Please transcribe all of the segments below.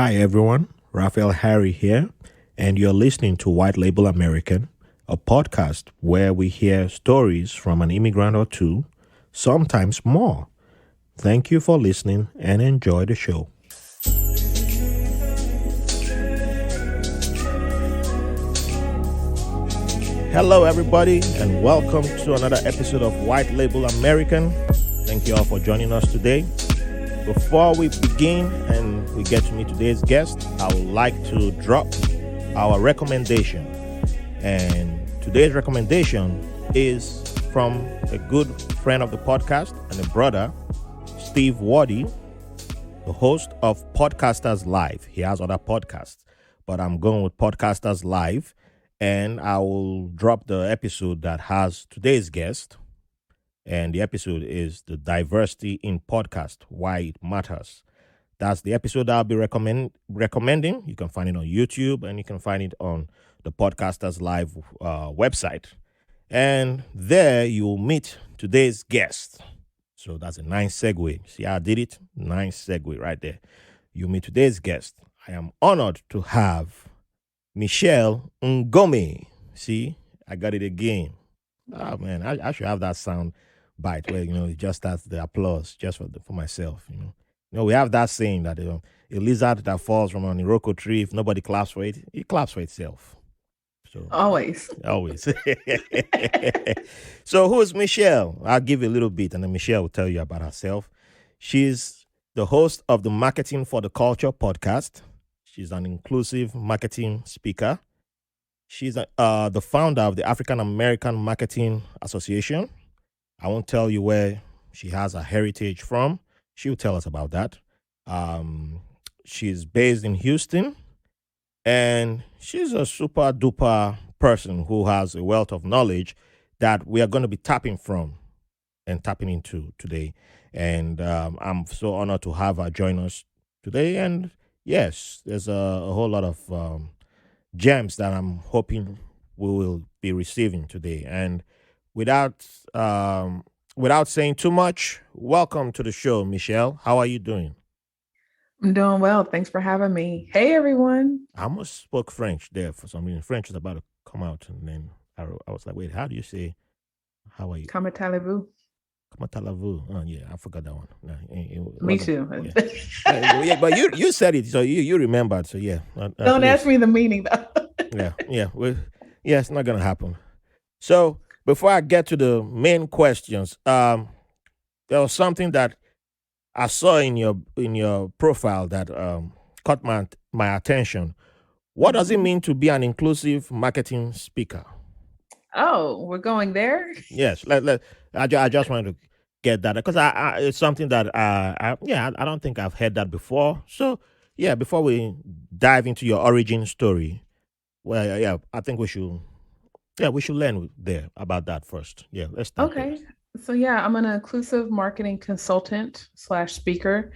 Hi everyone, Raphael Harry here, and you're listening to White Label American, a podcast where we hear stories from an immigrant or two, sometimes more. Thank you for listening and enjoy the show. Hello everybody, and welcome to another episode of White Label American. Thank you all for joining us today. Before we begin and we get to meet today's guest, I would like to drop our recommendation. And today's recommendation is from a good friend of the podcast and a brother, Steve Waddy, the host of Podcasters Live. He has other podcasts, but I'm going with Podcasters Live, and I will drop the episode that has today's guest. And the episode is the diversity in podcast, why it matters. That's the episode I'll be recommending. You can find it on YouTube and you can find it on the Podcasters Live website. And there you'll meet today's guest. So that's a nice segue. See how I did it? Nice segue right there. You meet today's guest. I am honored to have Michelle Ngome. See, I got it again. Oh man, I should have that sound bite where just that's the applause just for myself. We have that saying that a lizard that falls from an Iroko tree, if nobody claps for it, it claps for itself. So always. So who is Michelle? I'll give you a little bit and then Michelle will tell you about herself. She's the host of the Marketing for the Culture podcast. She's an inclusive marketing speaker. She's the founder of the African American Marketing Association. I won't tell you where she has her heritage from. She'll tell us about that. She's based in Houston, and she's a super duper person who has a wealth of knowledge that we are going to be tapping into today. And I'm so honored to have her join us today. And yes, there's a whole lot of gems that I'm hoping we will be receiving today. And without saying too much, welcome to the show, Michelle. How are you doing? I'm doing well. Thanks for having me. Hey, everyone. I almost spoke French there for some reason. French is about to come out, and then I was like, wait, how do you say, how are you? Comment allez-vous? Comment allez-vous? Oh, yeah, I forgot that one. No, me too. Yeah, but you said it, so you remembered. So yeah. Don't ask me the meaning, though. Yeah. It's not going to happen. So before I get to the main questions, there was something that I saw in your profile that caught my attention. What does it mean to be an inclusive marketing speaker? Oh, we're going there? Yes. I just wanted to get that because it's something that I don't think I've heard that before. So yeah, before we dive into your origin story, well, yeah, I think we should learn there about that first. Yeah, let's start. Okay. So yeah, I'm an inclusive marketing consultant / speaker.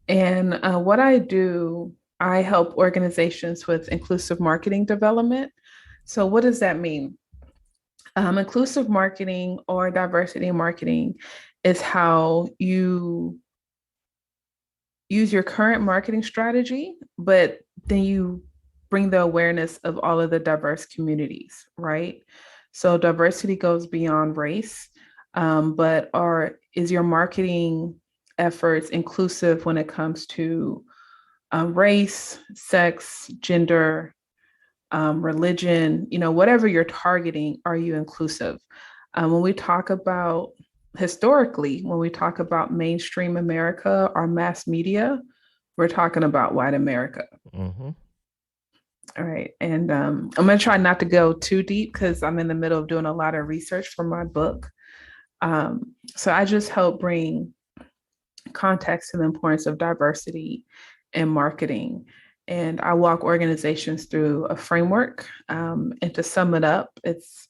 And what I do, I help organizations with inclusive marketing development. So what does that mean? Inclusive marketing or diversity marketing is how you use your current marketing strategy, but then you bring the awareness of all of the diverse communities, right? So diversity goes beyond race, but is your marketing efforts inclusive when it comes to race, sex, gender, religion, whatever you're targeting, are you inclusive? When we talk about historically, when we talk about mainstream America or mass media, we're talking about white America. Mm-hmm. All right. And I'm going to try not to go too deep because I'm in the middle of doing a lot of research for my book. So I just help bring context to the importance of diversity in marketing. And I walk organizations through a framework. And to sum it up, it's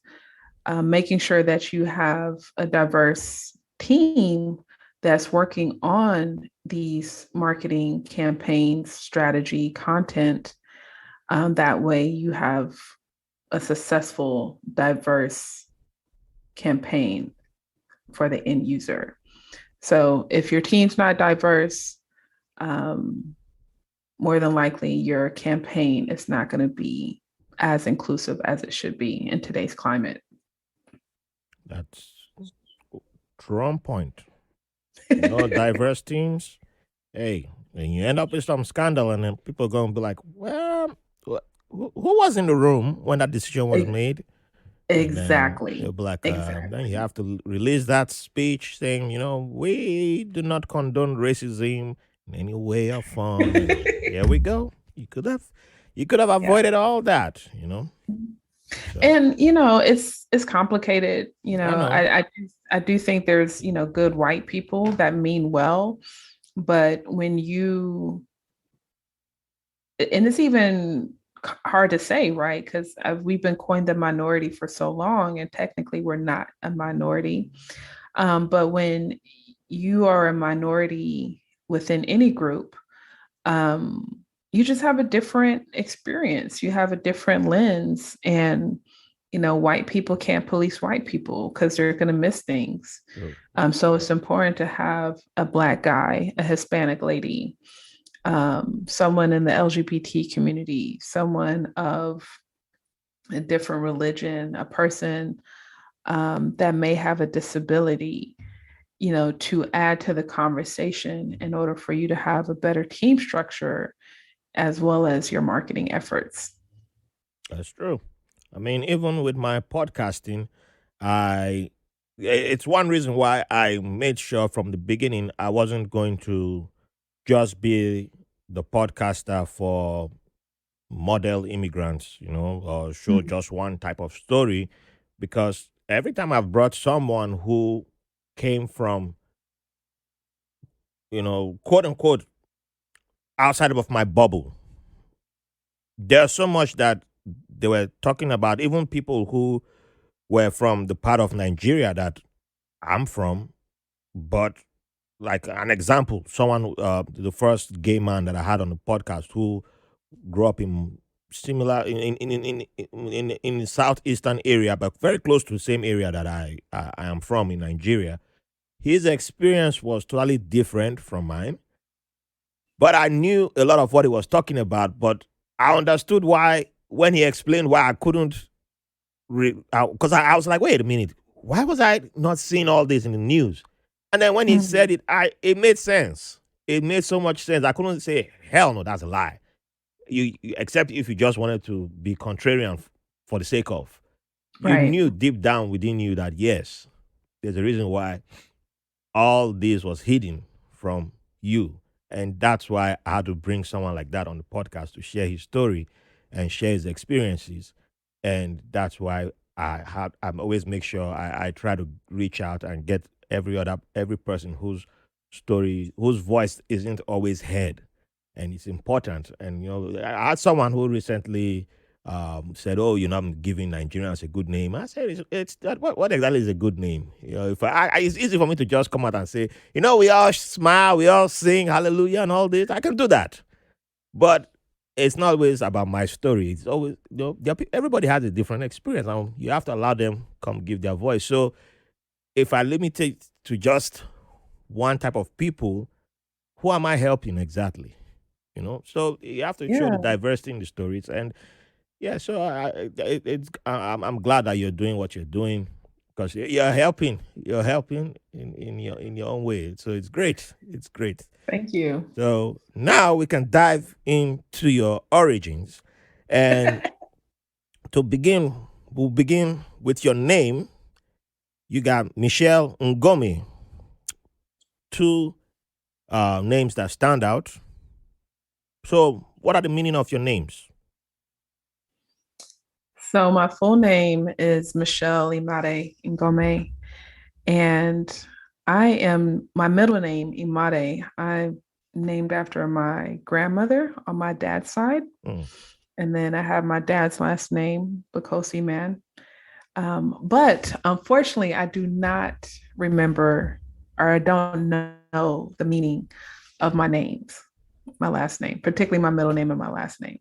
making sure that you have a diverse team that's working on these marketing campaigns, strategy, content. That way you have a successful, diverse campaign for the end user. So if your team's not diverse, more than likely your campaign is not going to be as inclusive as it should be in today's climate. That's true on point. Diverse teams. Hey, and you end up with some scandal, and then people are going to be like, well, who was in the room when that decision was made? And then they'll Exactly. be like, then you Exactly. have to release that speech saying, we do not condone racism in any way or form. And here we go. You could have Yeah. avoided all that. So And it's complicated. I know. I do think there's good white people that mean well, but when you and it's even hard to say, right? Because we've been coined the minority for so long, and technically we're not a minority. But when you are a minority within any group, um, you just have a different experience. You have a different lens, and white people can't police white people because they're going to miss things. True. So it's important to have a Black guy, a Hispanic lady, someone in the LGBT community, someone of a different religion, a person that may have a disability, to add to the conversation in order for you to have a better team structure as well as your marketing efforts. That's true. I mean, even with my podcasting, I it's one reason why I made sure from the beginning I wasn't going to just be the podcaster for model immigrants, or show Mhm. just one type of story, because every time I've brought someone who came from, quote unquote, outside of my bubble, there's so much that they were talking about, even people who were from the part of Nigeria that I'm from, but like an example, someone, the first gay man that I had on the podcast who grew up in similar in the southeastern area, but very close to the same area that I am from in Nigeria. His experience was totally different from mine, but I knew a lot of what he was talking about. But I understood why when he explained why I couldn't, because I was like, wait a minute, why was I not seeing all this in the news? And then when he said Mhm. it, it made sense. It made so much sense. I couldn't say, hell no, that's a lie. Except if you just wanted to be contrarian for the sake of, you Right. knew deep down within you that yes, there's a reason why all this was hidden from you. And that's why I had to bring someone like that on the podcast to share his story and share his experiences. And that's why I'm always make sure I try to reach out and get every person whose voice isn't always heard. And it's important. And I had someone who recently said, "Oh, I'm giving Nigerians a good name." I said, "It's that. What exactly is a good name? If it's easy for me to just come out and say, we all smile, we all sing hallelujah and all this. I can do that, but it's not always about my story. It's always, everybody has a different experience, and you have to allow them come give their voice. So if I limit it to just one type of people, who am I helping exactly? So you have to show the Yeah. diversity in the stories. And yeah, so I'm glad that you're doing what you're doing, because you're helping in your own way. So it's great. Thank you. So now we can dive into your origins, and to begin, we'll begin with your name. You got Michelle Ngome, two names that stand out. So what are the meaning of your names? So my full name is Michelle Imade Ngome, and my middle name, Imade. I'm named after my grandmother on my dad's side. Mm. And then I have my dad's last name, Bakosi Man. But unfortunately, I do not remember or I don't know the meaning of my names, my last name, particularly my middle name and my last name.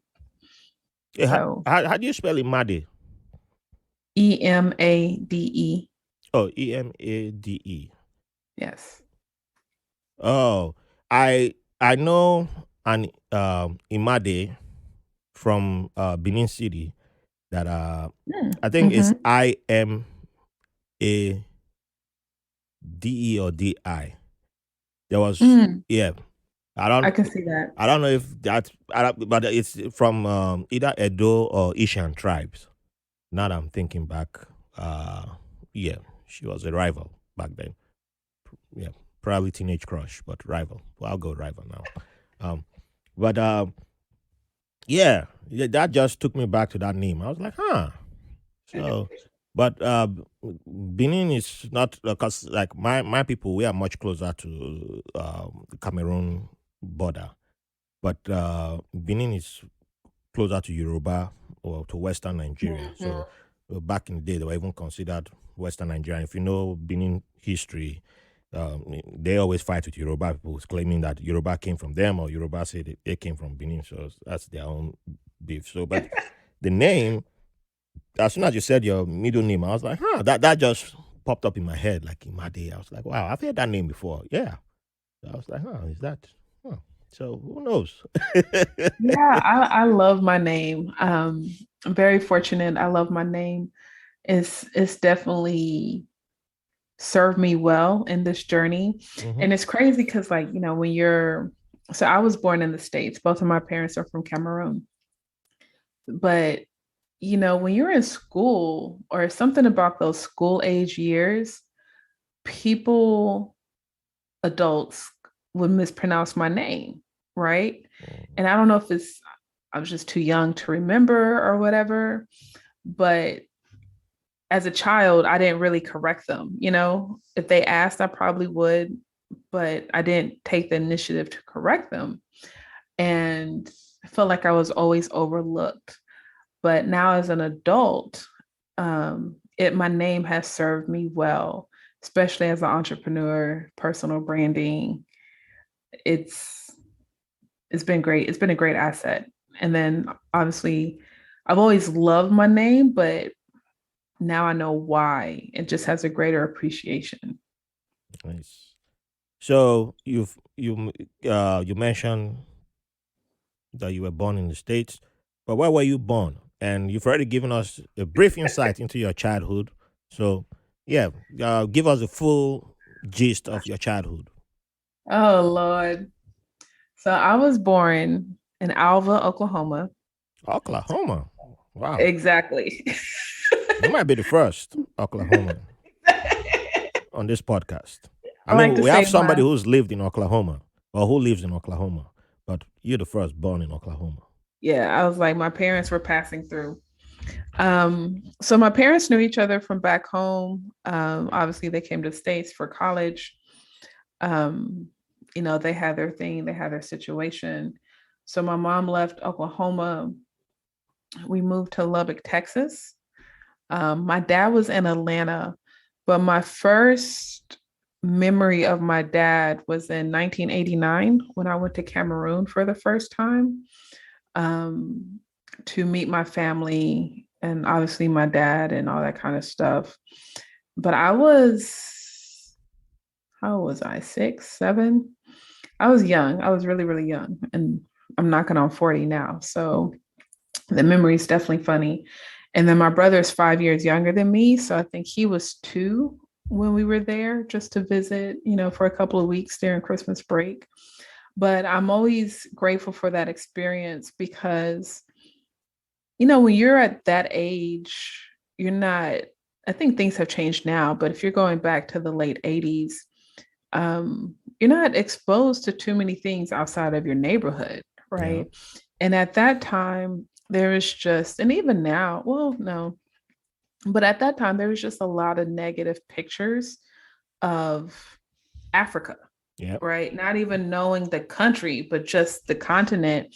Yeah, So how do you spell Imade? Emade. Oh, Emade. Yes. Oh, I know. an Imade from Benin City that I think it's Mm-hmm. IMADE or DI. There was Mm, yeah. I I don't can see that. I don't know if that but it's from either Edo or Ishan tribes. Now that I'm thinking back, uh, yeah, she was a rival back then. Yeah, probably teenage crush, but rival. Well, I'll go rival now. Um, but yeah, yeah, that just took me back to that name. I was like, huh. So, but Benin is not because like my people, we are much closer to the Cameroon border, but Benin is closer to Yoruba or to Western Nigeria. So Mhm. back in the day, they were even considered Western Nigeria. If you know Benin history, they always fight with Yoruba people, claiming that Yoruba came from them or Yoruba said they came from Benin. So that's their own beef. So, but the name, as soon as you said your middle name, I was like, huh, that just popped up in my head like in my day. I was like, wow, I've heard that name before. Yeah. So I was like, huh, is that? Huh. So who knows? Yeah, I love my name. I'm very fortunate. I love my name. It's definitely served me well in this journey. Hmm. And it's crazy because like, when you're so I was born in the States. Both of my parents are from Cameroon. But when you're in school or something about those school age years, people, adults would mispronounce my name, right? And I don't know if I was just too young to remember or whatever, but as a child, I didn't really correct them. If they asked, I probably would, but I didn't take the initiative to correct them. And I felt like I was always overlooked. But now as an adult, my name has served me well, especially as an entrepreneur, personal branding. It's it's been great. It's been a great asset. And then obviously, I've always loved my name, but now I know why. It just has a greater appreciation. Nice. So you mentioned that you were born in the States, but where were you born? And you've already given us a brief insight into your childhood. So yeah, give us the full gist of your childhood. Oh Lord. So I was born in Alva, Oklahoma. Oklahoma. Wow. Exactly. You might be the first Oklahoman on this podcast. I I like mean, to we have say somebody who's lived in Oklahoma or who lives in Oklahoma, but you're the first born in Oklahoma. I was like, my parents were passing through. So my parents knew each other from back home. Obviously, they came to the States for college. Um, they had their thing, they had their situation. So my mom left Oklahoma. We moved to Lubbock, Texas. My dad was in Atlanta, but my first memory of my dad was in 1989 when I went to Cameroon for the first time, um, to meet my family and obviously my dad and all that kind of stuff. But how was I? 6, 7? I was young. I was really, really young. And I'm knocking on 40 now. So the memory is definitely funny. And then my brother is 5 years younger than me. So I think he was 2 when we were there just to visit, for a couple of weeks during Christmas break. But I'm always grateful for that experience because, when you're at that age, you're not, I think things have changed now, but if you're going back to the late 80s, you're not exposed to too many things outside of your neighborhood, Yeah. right? And at that time, there was just, and even now, well, no, but at that time, there was just a lot of negative pictures of Africa, Yep. right? Not even knowing the country, but just the continent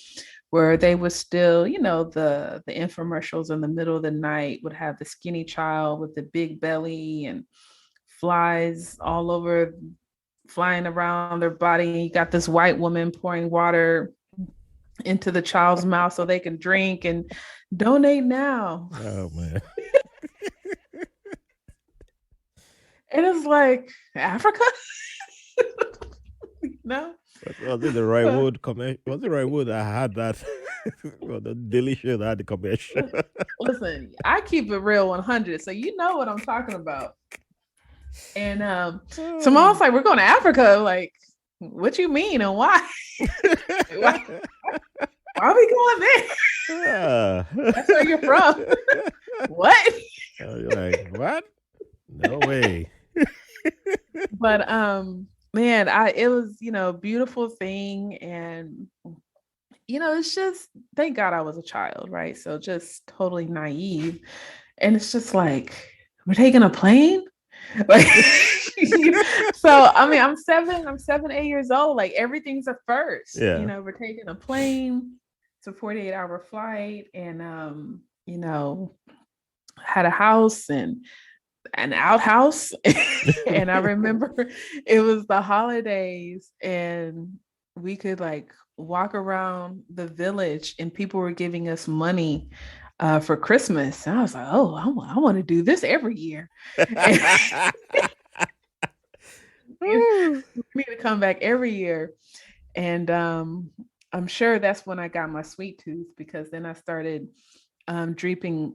where they would still, the infomercials in the middle of the night would have the skinny child with the big belly and flies all over flying around their body. You got this white woman pouring water into the child's mouth so they can drink and donate now. Oh man. And it's like Africa, no. Was it the Roy Wood commercial? Was it Roy Wood? I had that. Well, the Daily Show that had the commercial. Listen, I keep it real 100, so you know what I'm talking about. And so mom's like, we're going to Africa. Like, what you mean and why? why are we going there? That's where you're from. What? You're like, what? No way. But man, it was, a beautiful thing. And it's just, thank God I was a child, right? So just totally naive. And it's just like, we're taking a plane? Like, so I mean, I'm 8 years old. Like, everything's a first. Yeah. We're taking a plane. It's a 48-hour flight, and had a house and an outhouse. And I remember it was the holidays, and we could like walk around the village, and people were giving us money for Christmas. And I was like, oh, I want to do this every year. We need to come back every year. And I'm sure that's when I got my sweet tooth, because then I started drinking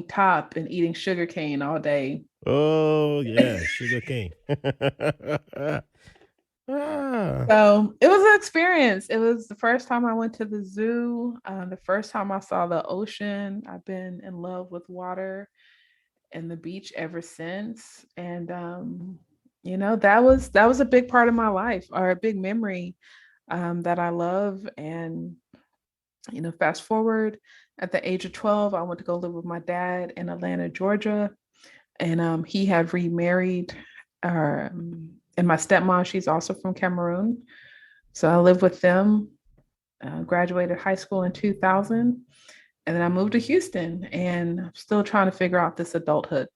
top and eating sugar cane all day. Oh yeah, sugar cane. So it was an experience. It was the first time I went to the zoo, the first time I saw the ocean. I've been in love with water and the beach ever since. And that was a big part of my life, or a big memory that I love. And fast forward, at the age of 12, I went to go live with my dad in Atlanta, Georgia. And he had remarried. And my stepmom, she's also from Cameroon. So I lived with them, graduated high school in 2000. And then I moved to Houston, and I'm still trying to figure out this adulthood.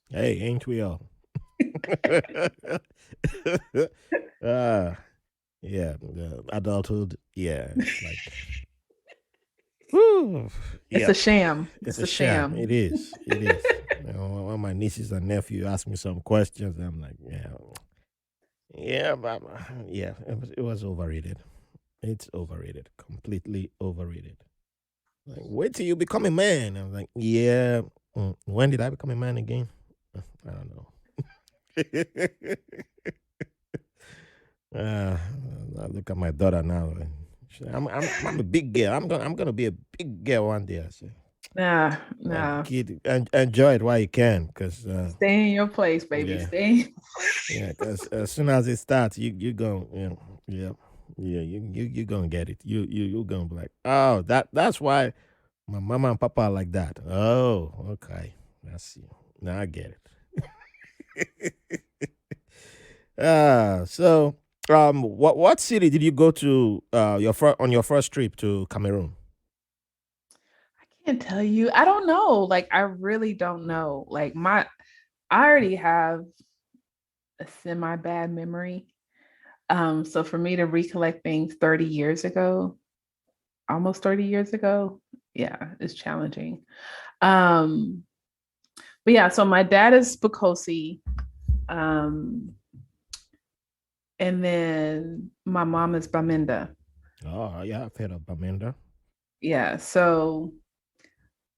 Hey, ain't we all? Yeah, adulthood. Yeah, like, whew, it's yeah. a sham. It's a sham. It is. It is. When my nieces and nephew ask me some questions, I'm like, but yeah, it was overrated. It's overrated, completely overrated. Like, wait till you become a man. I'm like, yeah. When did I become a man again? I don't know. I look at my daughter now. I'm a big girl. I'm gonna be a big girl one day. I say, Nah. Kid, enjoy it while you can, because Stay in your place, baby. yeah. Stay. Yeah, because as soon as it starts, you go, you gonna get it. You gonna be like, oh, that's why my mama and papa are like that. Oh, okay, I see. Now I get it. So what city did you go to on your first trip to Cameroon? I can't tell you. I don't know. Like, I really don't know. Like, I already have a semi bad memory. So for me to recollect things 30 years ago, almost 30 years ago, yeah, it's challenging. But yeah, so my dad is Bukosi. And then my mom is Baminda. Oh, yeah, I've heard of Baminda. Yeah, so,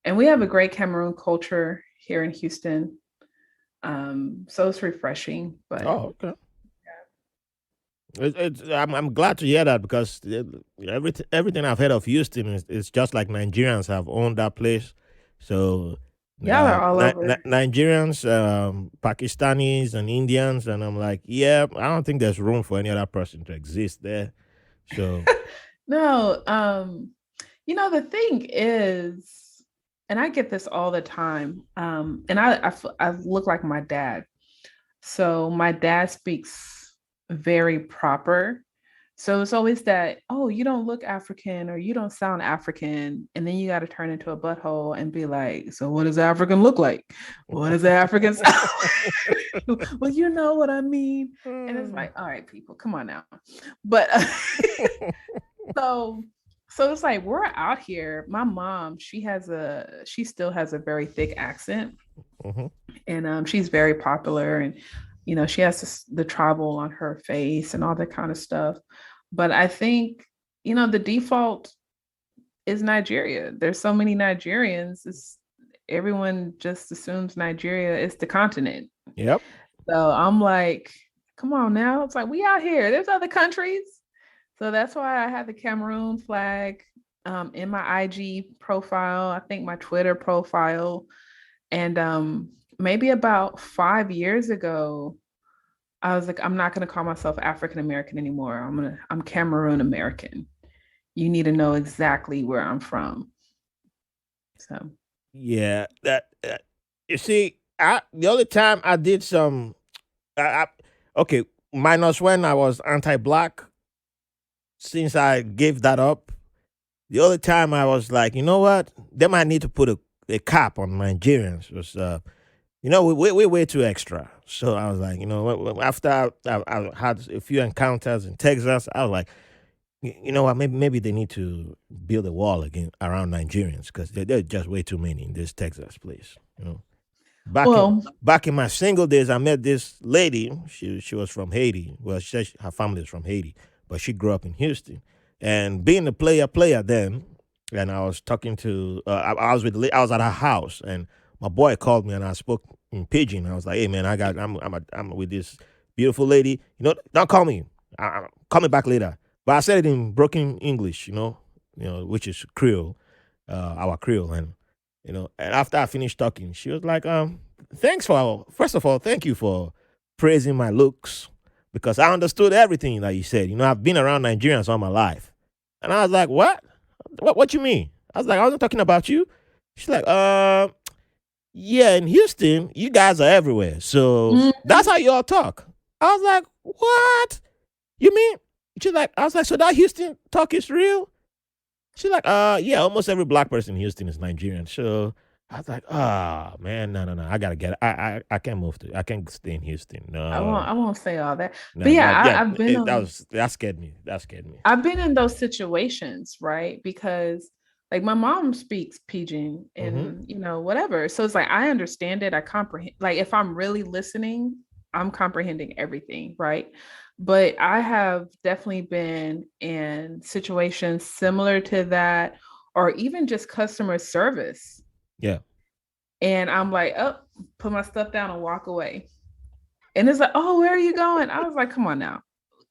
and we have a great Cameroon culture here in Houston. So it's refreshing. But oh, okay. I'm glad to hear that, because everything I've heard of Houston is just like Nigerians have owned that place. So yeah, they're all over. Nigerians, Pakistanis, and Indians, and I'm like, yeah, I don't think there's room for any other person to exist there. So no, the thing is, and I get this all the time, and I look like my dad. So my dad speaks very proper. So it's always that, oh, you don't look African, or you don't sound African. And then you got to turn into a butthole and be like, so what does African look like? What does African sound like? Well, you know what I mean? And it's like, all right, people, come on now. But so it's like, we're out here. My mom, she still has a very thick accent. Mm-hmm. And she's very popular. And she has the tribal on her face and all that kind of stuff. But I think, the default is Nigeria. There's so many Nigerians. Everyone just assumes Nigeria is the continent. Yep. So I'm like, come on now. It's like, we out here. There's other countries. So that's why I have the Cameroon flag in my IG profile. I think my Twitter profile. And maybe about 5 years ago, I was like, I'm not going to call myself African American anymore. I'm Cameroon American. You need to know exactly where I'm from. So Yeah, you see, the only time I did some, okay, minus when I was anti-black. Since I gave that up, the only time I was like, you know what, they might need to put a cap on Nigerians. Was we're way too extra. So I was like, after I had a few encounters in Texas, I was like, you know what, maybe they need to build a wall again around Nigerians because they're just way too many in this Texas place. Back in my single days, I met this lady. She was from Haiti. Well, she said her family is from Haiti, but she grew up in Houston. And being a player then, and I was talking to, I was at her house, and my boy called me, and I spoke in pidgin. I was like, "Hey man, I'm with this beautiful lady. Don't call me. Call me back later." But I said it in broken English, which is Creole, our Creole, and after I finished talking, she was like, first of all, thank you for praising my looks because I understood everything that you said. I've been around Nigerians all my life. And I was like, what? What you mean? I was like, I wasn't talking about you. She's like, yeah, in Houston, you guys are everywhere. So that's how you all talk. I was like, what? You mean? I was like, so that Houston talk is real? She's like, yeah, almost every black person in Houston is Nigerian. So I was like, man, no, I gotta get it. I can't I can't stay in Houston. No, I won't say all that. No, but yeah, I've been that scared me. I've been in those situations, right? Because like my mom speaks pidgin and whatever. So it's like I understand it. I comprehend. Like if I'm really listening, I'm comprehending everything, right? But I have definitely been in situations similar to that, or even just customer service. Yeah. And I'm like, oh, put my stuff down and walk away. And it's like, oh, where are you going? I was like, come on now.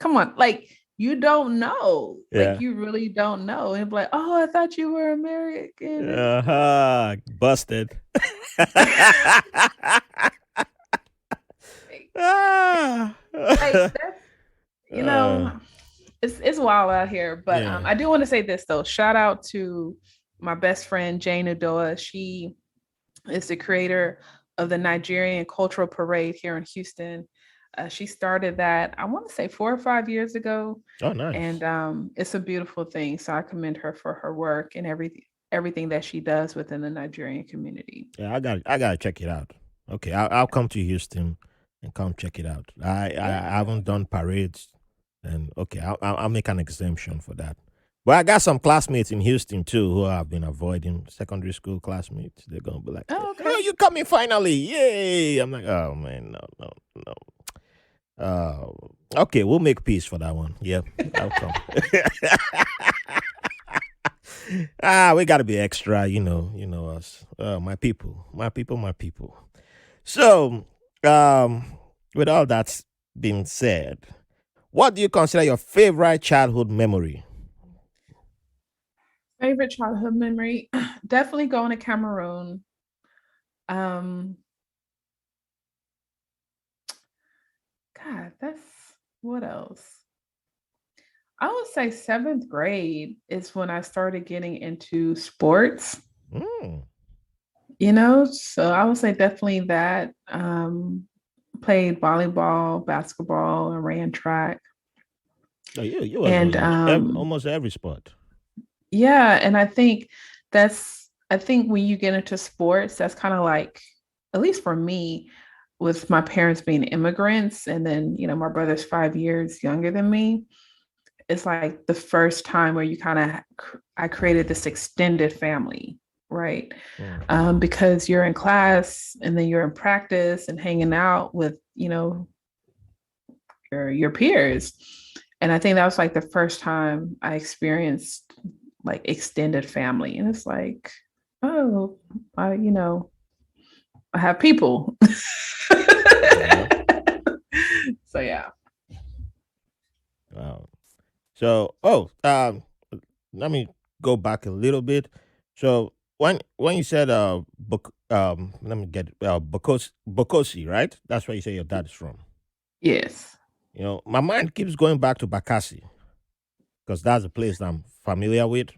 Come on. Like, you don't know. Yeah. Like, you really don't know. And like, oh, I thought you were American. Busted. Like that's, it's wild out here. But I do want to say this though. Shout out to my best friend Jane Udoa. She is the creator of the Nigerian Cultural Parade here in Houston. She started that, I want to say 4 or 5 years ago. Oh, nice. And it's a beautiful thing. So I commend her for her work and everything that she does within the Nigerian community. Yeah, I gotta check it out. Okay, I'll come to Houston and come check it out. I haven't done parades, and okay, I'll make an exemption for that. But I got some classmates in Houston too who I've been avoiding, secondary school classmates. They're gonna be like, "Oh, okay. Oh, you coming finally? Yay!" I'm like, "Oh man, no." Okay, we'll make peace for that one. Yep, I'll come. We gotta be extra, you know us. My people. So, with all that's been said, what do you consider your favorite childhood memory? Favorite childhood memory? Definitely going to Cameroon. God, that's what else? I would say 7th grade is when I started getting into sports. So I would say definitely that. Played volleyball, basketball, and ran track. Oh, you were almost every sport. Yeah, and I think when you get into sports, that's kind of like, at least for me, with my parents being immigrants, and then my brother's 5 years younger than me. It's like the first time where I created this extended family, right? Because you're in class and then you're in practice and hanging out with, your peers. And I think that was like the first time I experienced like extended family. And it's like, oh, I have people. Yeah. So yeah. Wow. So, let me go back a little bit. So when you said let me get Bokosi, right? That's where you say your dad is from. Yes. My mind keeps going back to Bakassi because that's a place that I'm familiar with.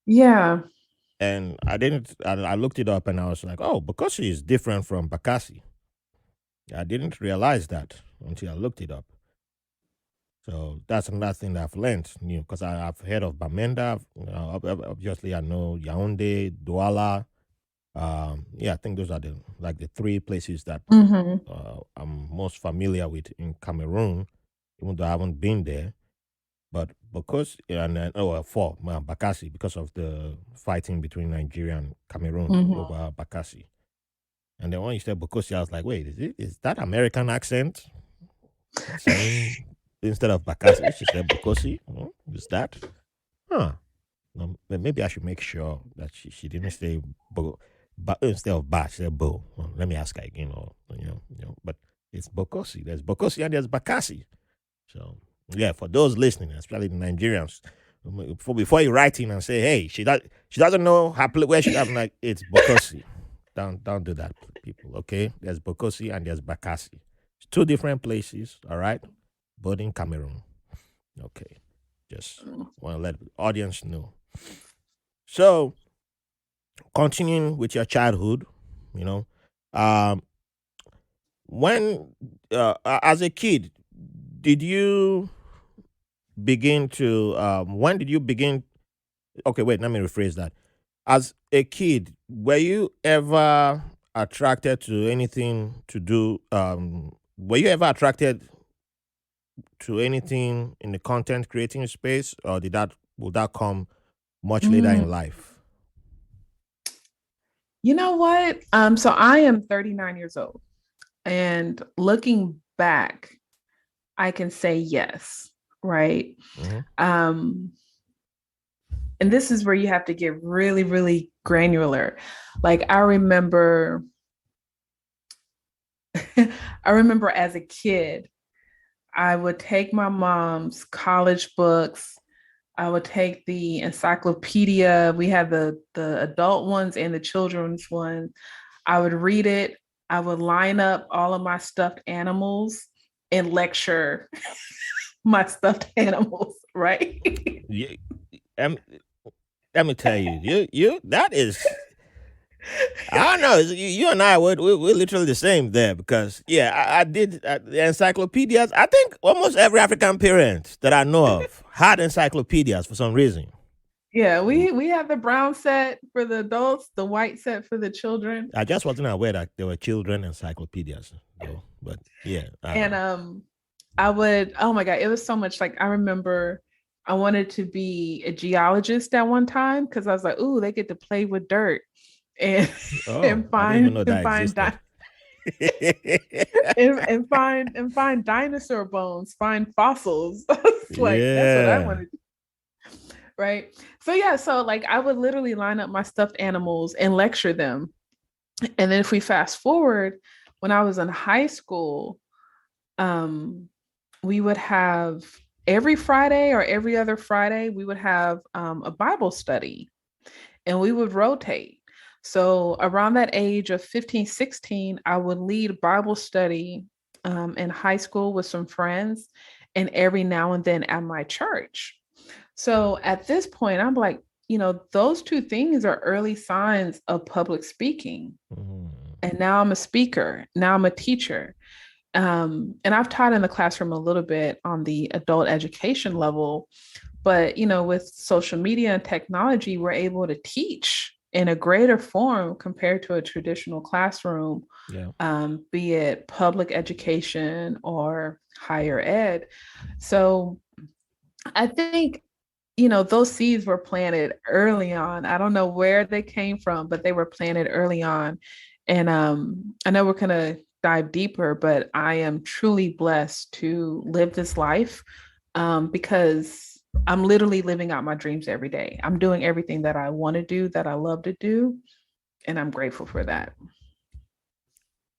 Yeah. And I looked it up and I was like, oh, Bokosi is different from Bakassi. I didn't realize that until I looked it up. So that's another thing that I've learned new because I've heard of Bamenda. Obviously, I know Yaoundé, Douala. Yeah, I think those are the three places that Hmm. I'm most familiar with in Cameroon, even though I haven't been there. But because and then four, Bakassi, because of the fighting between Nigeria and Cameroon Hmm. over Bakassi. And then when you said Bokosi, I was like, wait, is that American accent saying instead of Bakassi, she said Bokosi? Is that? Huh. Maybe I should make sure that she didn't say Bo, but instead of Ba, she said Bo. Well, let me ask her again, or but it's Bokosi. There's Bokosi and there's Bakassi. So yeah, for those listening, especially the Nigerians, before you write in and say, hey, she doesn't know her where she. I'm like, it's Bokosi. Don't do that, people. Okay, there's Bokosi and there's Bakassi. It's two different places. All right, both in Cameroon. Okay, just want to let the audience know. So continuing with your childhood, you know, um, when as a kid, did you begin to? When did you begin? Okay, wait. Let me rephrase that. As a kid, were you ever attracted to anything to do? Were you ever attracted to anything in the content creating space, or did that will that come much later Mm. in life? You know what? So I am 39 years old, and looking back, I can say yes, right? Hmm. Um, and this is where you have to get really, really granular. Like I remember, I remember as a kid, I would take my mom's college books. I would take the encyclopedia. We have the adult ones and the children's one. I would read it. I would line up all of my stuffed animals and lecture my stuffed animals, right? Yeah, um, let me tell you, you that is I don't know. You and I, we're literally the same there because, yeah, I did the encyclopedias. I think almost every African parent that I know of had encyclopedias for some reason. Yeah, Mm. we have the brown set for the adults, the white set for the children. I just wasn't aware that there were children encyclopedias, though. But yeah, And I would, oh my God, it was so much. Like I remember I wanted to be a geologist at one time because I was like, ooh, they get to play with dirt and oh, and I didn't even find know and that find existed. di- and find dinosaur bones, find fossils. Like that's what I Yeah. wanted, right? So yeah, so like I would literally line up my stuffed animals and lecture them. And then if we fast forward, when I was in high school, um, we would have every Friday or every other Friday, we would have a Bible study and we would rotate. So around that age of 15, 16, I would lead Bible study in high school with some friends and every now and then at my church. So at this point, I'm like, those two things are early signs of public speaking. Mhm. And now I'm a speaker, now I'm a teacher. And I've taught in the classroom a little bit on the adult education level, but with social media and technology, we're able to teach in a greater form compared to a traditional classroom, Yeah. be it public education or higher ed. So I think those seeds were planted early on. I don't know where they came from, but they were planted early on. And I know we're gonna dive deeper, but I am truly blessed to live this life because I'm literally living out my dreams every day. I'm doing everything that I want to do, that I love to do, and I'm grateful for that.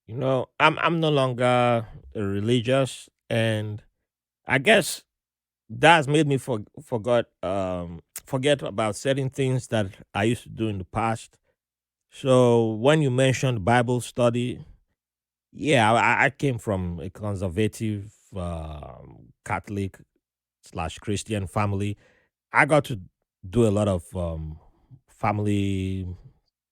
I'm no longer religious, and I guess that's made me forget about certain things that I used to do in the past. So when you mentioned Bible study, yeah, I came from a conservative Catholic slash Christian family. I got to do a lot of family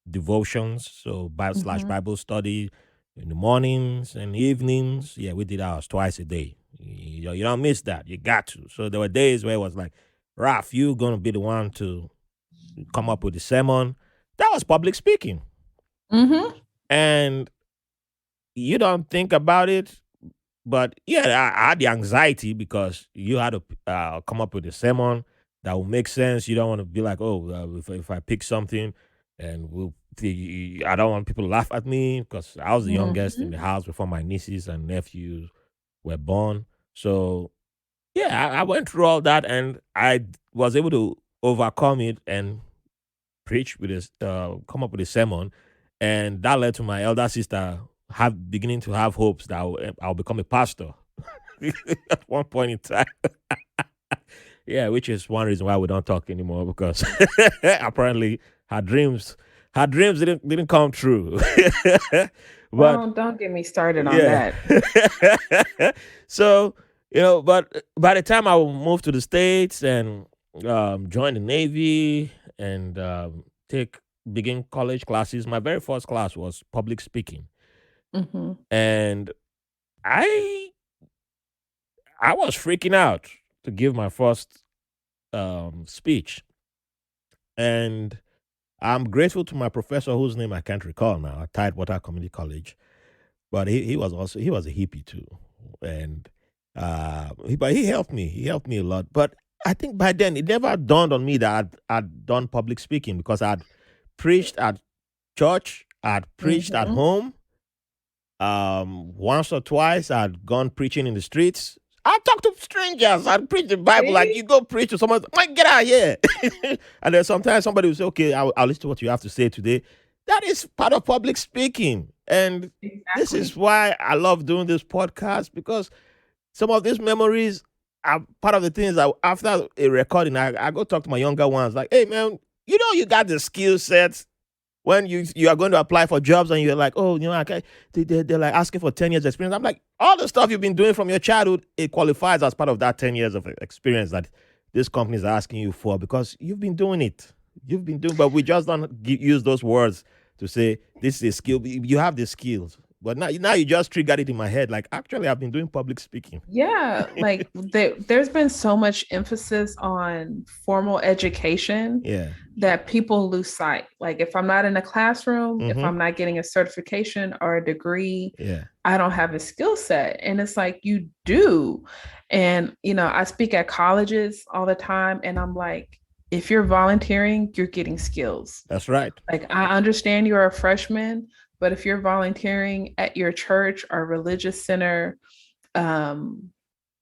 devotions, so Bible slash Mhm. Bible study in the mornings and evenings. Yeah, we did ours twice a day. You don't miss that. You got to. So there were days where it was like, Ralph, you gonna be the one to come up with the sermon. That was public speaking, Mhm. and you don't think about it. But yeah, I had the anxiety because you had to come up with a sermon that will make sense. You don't want to be like, oh, if I pick something, and I don't want people to laugh at me because I was the youngest in Mhm. the house before my nieces and nephews were born. So yeah, I went through all that, and I was able to overcome it and preach with this, come up with a sermon, and that led to my elder sister have beginning to have hopes that I'll become a pastor at one point in time. Yeah, which is one reason why we don't talk anymore because apparently her dreams, her dreams didn't come true. But Don't get me started on yeah, that. so but by the time I moved to the states and join the Navy and take begin college classes, my very first class was public speaking, Mhm. and I I was freaking out to give my first speech, and I'm grateful to my professor whose name I can't recall now at Tidewater Community College, but he was a hippie too, and but he helped me a lot. But I think by then it never dawned on me that I'd done public speaking because I'd preached at church, I'd preached at Mhm. home, once or twice I'd gone preaching in the streets. I talk to strangers. I'd preach the Bible like See? you go preach to someone. Like get out of here. And then sometimes somebody will say, "Okay, I'll listen to what you have to say today." That is part of public speaking, and this is Exactly. why I love doing this podcast because some of these memories are part of the things that after a recording, I go talk to my younger ones like, "Hey man, you got the skill sets when you are going to apply for jobs and you're like, oh, okay, they're like asking for 10 years experience. I'm like, all the stuff you've been doing from your childhood, it qualifies as part of that 10 years of experience that these companies are asking you for because you've been doing it. You've been doing, but we just don't use those words to say this is a skill. You have the skills. But now you just triggered it in my head. Like, actually, I've been doing public speaking. Yeah, like there's been so much emphasis on formal education Yeah. that people lose sight. Like if I'm not in a classroom, if Mm-hmm. I'm not getting a certification or a degree, Yeah. I don't have a skill set. And it's like you do. And I speak at colleges all the time and I'm like, if you're volunteering, you're getting skills. That's right. Like I understand you're a freshman, but if you're volunteering at your church or religious center, um,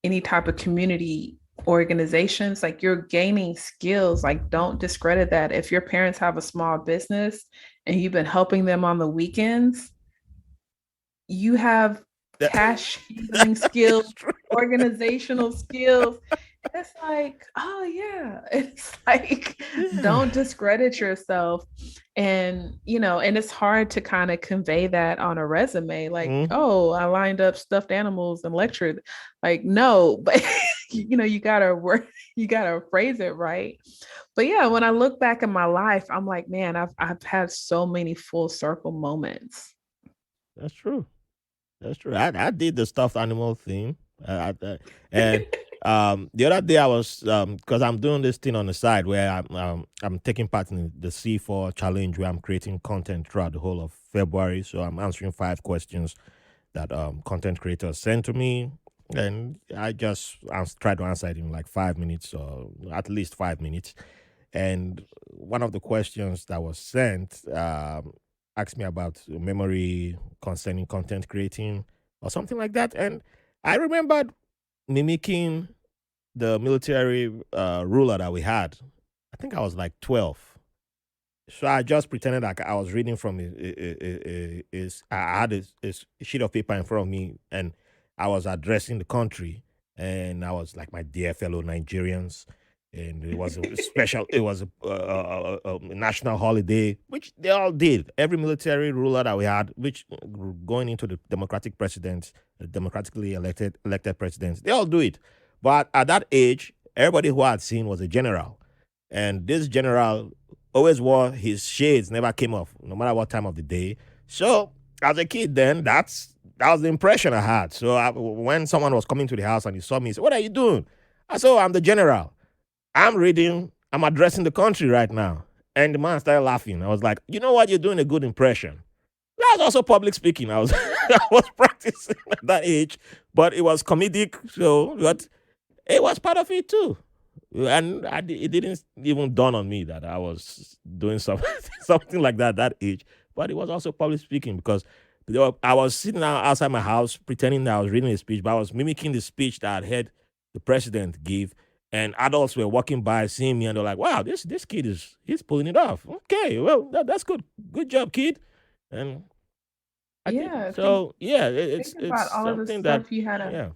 any type of community organizations, like you're gaining skills. Like, don't discredit that. If your parents have a small business and you've been helping them on the weekends, you have That- cash handling skills, it's true. organizational skills. It's like, oh yeah. It's like, Yeah. don't discredit yourself. And it's hard to kind of convey that on a resume, like, Mm-hmm. oh, I lined up stuffed animals and lectured. Like, no, but you gotta work, you gotta phrase it right. But yeah, when I look back in my life, I'm like, man, I've had so many full circle moments. That's true. That's true. I did the stuffed animal thing, and the other day I was because I'm doing this thing on the side where I'm taking part in the C4 challenge where I'm creating content throughout the whole of February. So I'm answering 5 questions that content creators send to me, and I just try to answer it in like 5 minutes or at least 5 minutes. And one of the questions that was sent. asked me about memory concerning content creating or something like that. And I remembered mimicking the military ruler that we had. I think I was like 12. So I just pretended like I was reading from I had a sheet of paper in front of me, and I was addressing the country, and I was like, my dear fellow Nigerians, and it was a special, it was a national holiday, which they all did. Every military ruler that we had, which going into the democratic presidents, the democratically elected presidents, they all do it. But at that age, everybody who I had seen was a general, and this general always wore his shades, never came off, no matter what time of the day. So as a kid, then that was the impression I had. So when someone was coming to the house and he saw me, he said, "What are you doing?" I said, "Oh, I'm the general. I'm reading. I'm addressing the country right now." And the man started laughing. I was like, "You know what? You're doing a good impression." That was also public speaking. I was I was practicing at that age, but it was comedic. So, but it was part of it too. And it didn't even dawn on me that I was doing something something like that at that age. But it was also public speaking because I was sitting outside my house pretending that I was reading a speech, but I was mimicking the speech that I heard the president give. And adults were walking by, seeing me, and they're like, "Wow, this kid he's pulling it off. Okay, well that's good. Good job, kid." And I think Yeah, so. Yeah, think it's about all of the something that stuff you had to, yeah.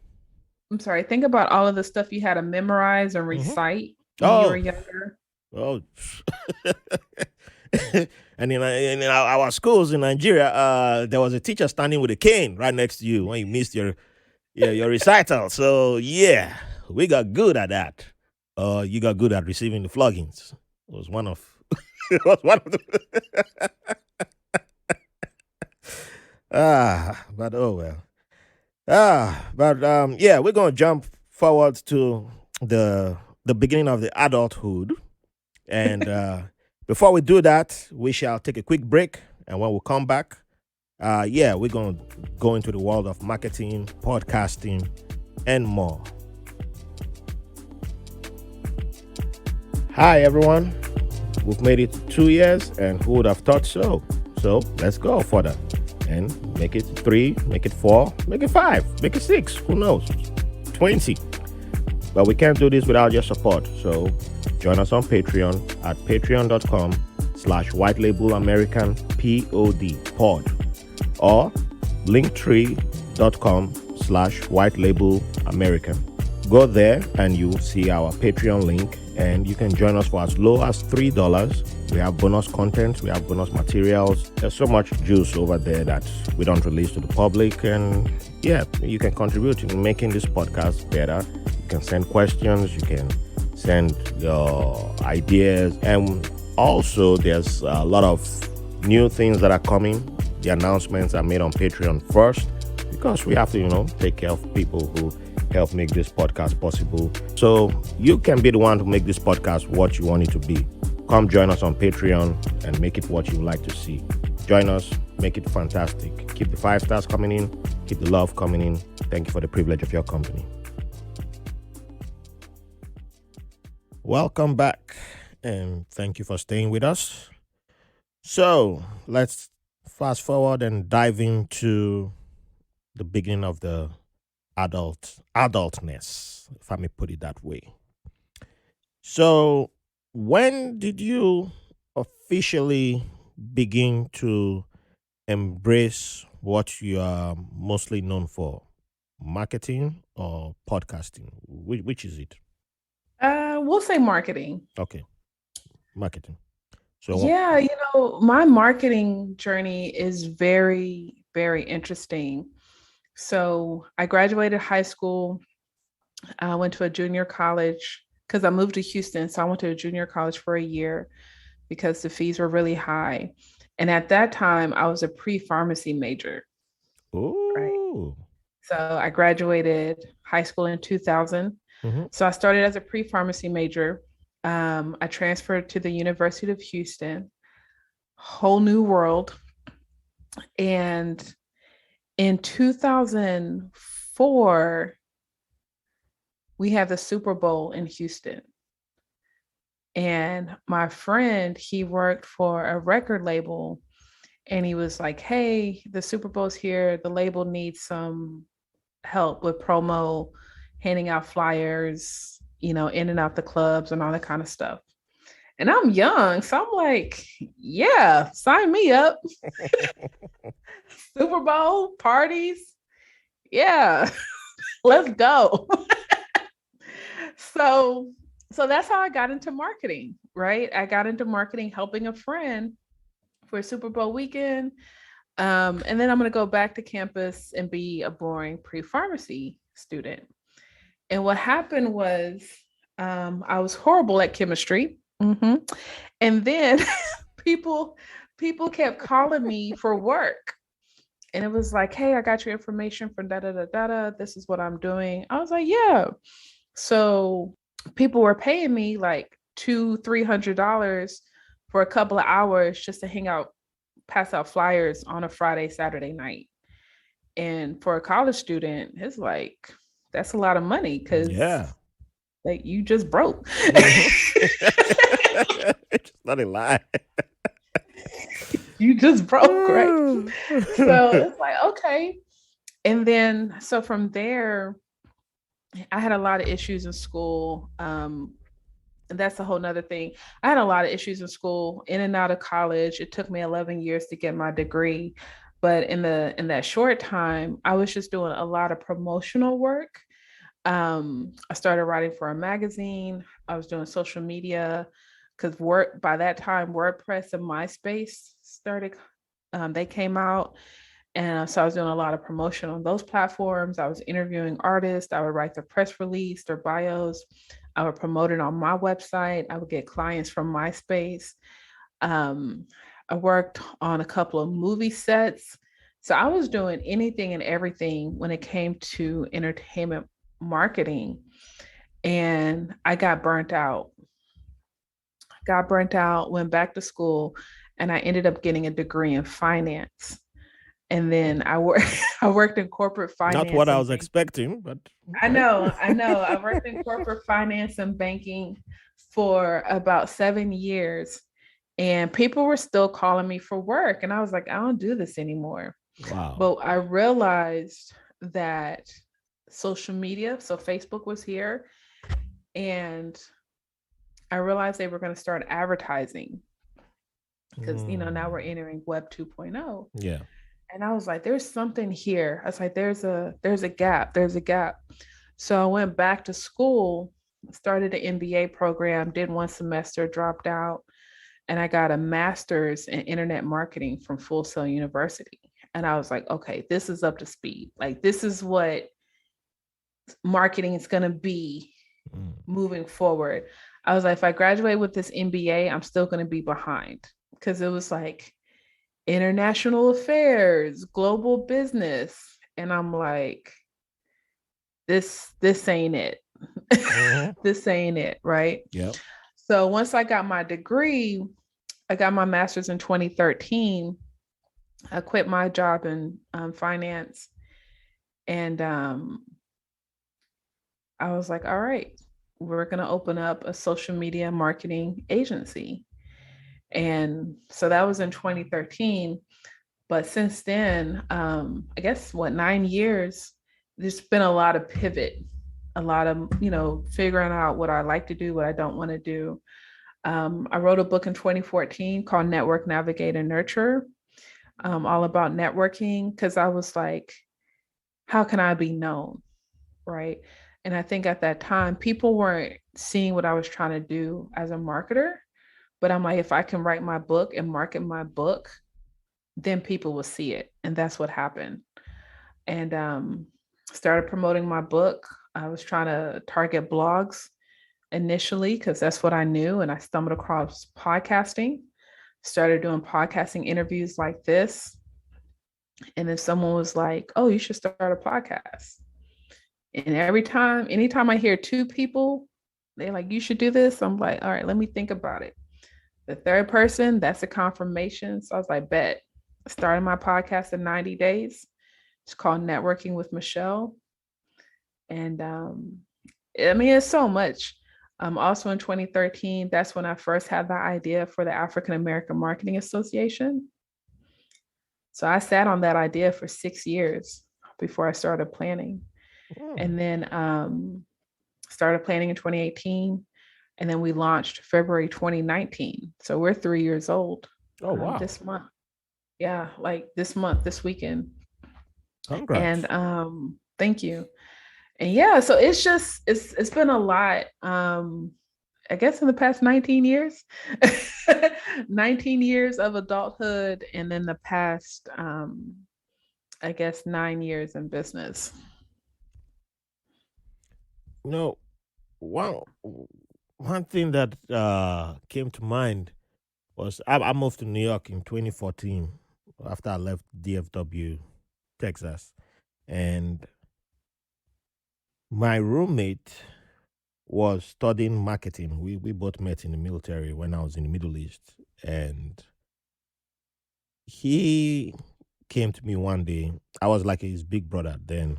I'm sorry, think about all of the stuff you had to memorize and Hmm. recite when you were Oh, younger. oh. And in our schools in Nigeria, there was a teacher standing with a cane right next to you when you missed your recital. So yeah, we got good at that. You got good at receiving the floggings. It was one of it was one of the but oh well. But yeah, we're gonna jump forward to the beginning of the adulthood. And before we do that, we shall take a quick break. And when we come back, yeah, we're going to go into the world of marketing, podcasting, and more. Hi, everyone. We've made it 2 years, and who would have thought so? So let's go further and make it 3, make it 4, make it 5, make it 6. Who knows? 20. But we can't do this without your support. So join us on Patreon at patreon.com/white label American pod or linktree.com/white label American. Go there and you'll see our Patreon link, and you can join us for as low as $3. We have bonus content, we have bonus materials. There's so much juice over there that we don't release to the public, and yeah, you can contribute in making this podcast better. You can send questions, you can send your ideas, and also there's a lot of new things that are coming. The announcements are made on Patreon first because we have to, take care of people who help make this podcast possible. So you can be the one to make this podcast what you want it to be. Come join us on Patreon and make it what you would like to see. Join us, make it fantastic. Keep the 5 stars coming in, keep the love coming in. Thank you for the privilege of your company. Welcome back, and thank you for staying with us. So let's fast forward and dive into the beginning of the adultness, if I may put it that way. So when did you officially begin to embrace what you are mostly known for? Marketing or podcasting? Which is it? We'll say marketing. Okay, marketing. So Yeah, my marketing journey is very, very interesting. So I graduated high school. I went to a junior college because I moved to Houston. So I went to a junior college for a year because the fees were really high. And at that time, I was a pre-pharmacy major, right? oh, So I graduated high school in 2000. mm-hmm. So I started as a pre-pharmacy major. I transferred to the University of Houston, whole new world. And in 2004, we had the Super Bowl in Houston. And my friend, he worked for a record label, And he was like, hey, the Super Bowl's here. The label needs some help with promo, handing out flyers, in and out the clubs and all that kind of stuff. And I'm young, so I'm like, yeah, sign me up. Super Bowl parties. Yeah, let's go. so so that's how I got into marketing, right? I got into marketing helping a friend for Super Bowl weekend. And then I'm going to go back to campus and be a boring pre-pharmacy student. And what happened was I was horrible at chemistry. Mm-hmm. And then people people kept calling me for work. And it was like, hey, I got your information from da da da da da. This is what I'm doing. I was like, yeah. So people were paying me like $200-$300 for a couple of hours just to hang out, pass out flyers on a Friday, Saturday night. And for a college student, it's like that's a lot of money because like you just broke. It's not a lie. You just broke, right? So it's like, okay. And then so from there, I had a lot of issues in school. And that's a whole nother thing. I had a lot of issues in school, in and out of college. It took me 11 years to get my degree. But in that short time, I was just doing a lot of promotional work. I started writing for a magazine. I was doing social media because by that time, WordPress and MySpace started. They came out. And so I was doing a lot of promotion on those platforms. I was interviewing artists. I would write their press release, their bios. I would promote it on my website. I would get clients from MySpace. I worked on a couple of movie sets. So I was doing anything and everything when it came to entertainment marketing. And I got burnt out. Went back to school, and I ended up getting a degree in finance. And then I worked in corporate finance. Not what I was expecting, but I know. I worked in corporate finance and banking for about 7 years, and people were still calling me for work. And I was like, I don't do this anymore. Wow. But I realized that social media, so Facebook was here, and I realized they were going to start advertising because, now we're entering Web 2.0. Yeah. And I was like, there's something here. I was like, there's a gap. So I went back to school, started an MBA program, did one semester, dropped out, and I got a master's in internet marketing from Full Sail University. And I was like, okay, this is up to speed. Like, this is what marketing is going to be moving forward. I was like, if I graduate with this MBA, I'm still going to be behind, because it was like international affairs, global business. And I'm like, this ain't it. This ain't it, right? Yeah. So once I got my degree, I got my master's in 2013. I quit my job in finance. And I was like, all right, we're going to open up a social media marketing agency. And so that was in 2013. But since then, I guess 9 years, there's been a lot of pivot, a lot of, figuring out what I like to do, what I don't want to do. I wrote a book in 2014 called Network, Navigate, and Nurture, all about networking, because I was like, how can I be known? Right. And I think at that time, people weren't seeing what I was trying to do as a marketer. But I'm like, if I can write my book and market my book, then people will see it. And that's what happened. And started promoting my book. I was trying to target blogs initially because that's what I knew. And I stumbled across podcasting, started doing podcasting interviews like this. And then someone was like, oh, you should start a podcast. And anytime I hear two people, they're like, you should do this. I'm like, all right, let me think about it. The third person, that's a confirmation. So I was like, bet. I started my podcast in 90 days. It's called Networking with Michelle. And it's so much. Also in 2013, that's when I first had the idea for the African American Marketing Association. So I sat on that idea for 6 years before I started planning. Hmm. And then started planning in 2018. And then we launched February 2019. So we're 3 years old Oh, wow. this month. Yeah, like this month, this weekend. And Congrats. thank you. And yeah, so it's been a lot. I guess in the past 19 years, 19 years of adulthood, and then the past I guess 9 years in business. You know, one one thing that came to mind was I moved to New York in 2014 after I left DFW, Texas, and my roommate was studying marketing. We both met in the military when I was in the Middle East, and he came to me one day. I was like his big brother then,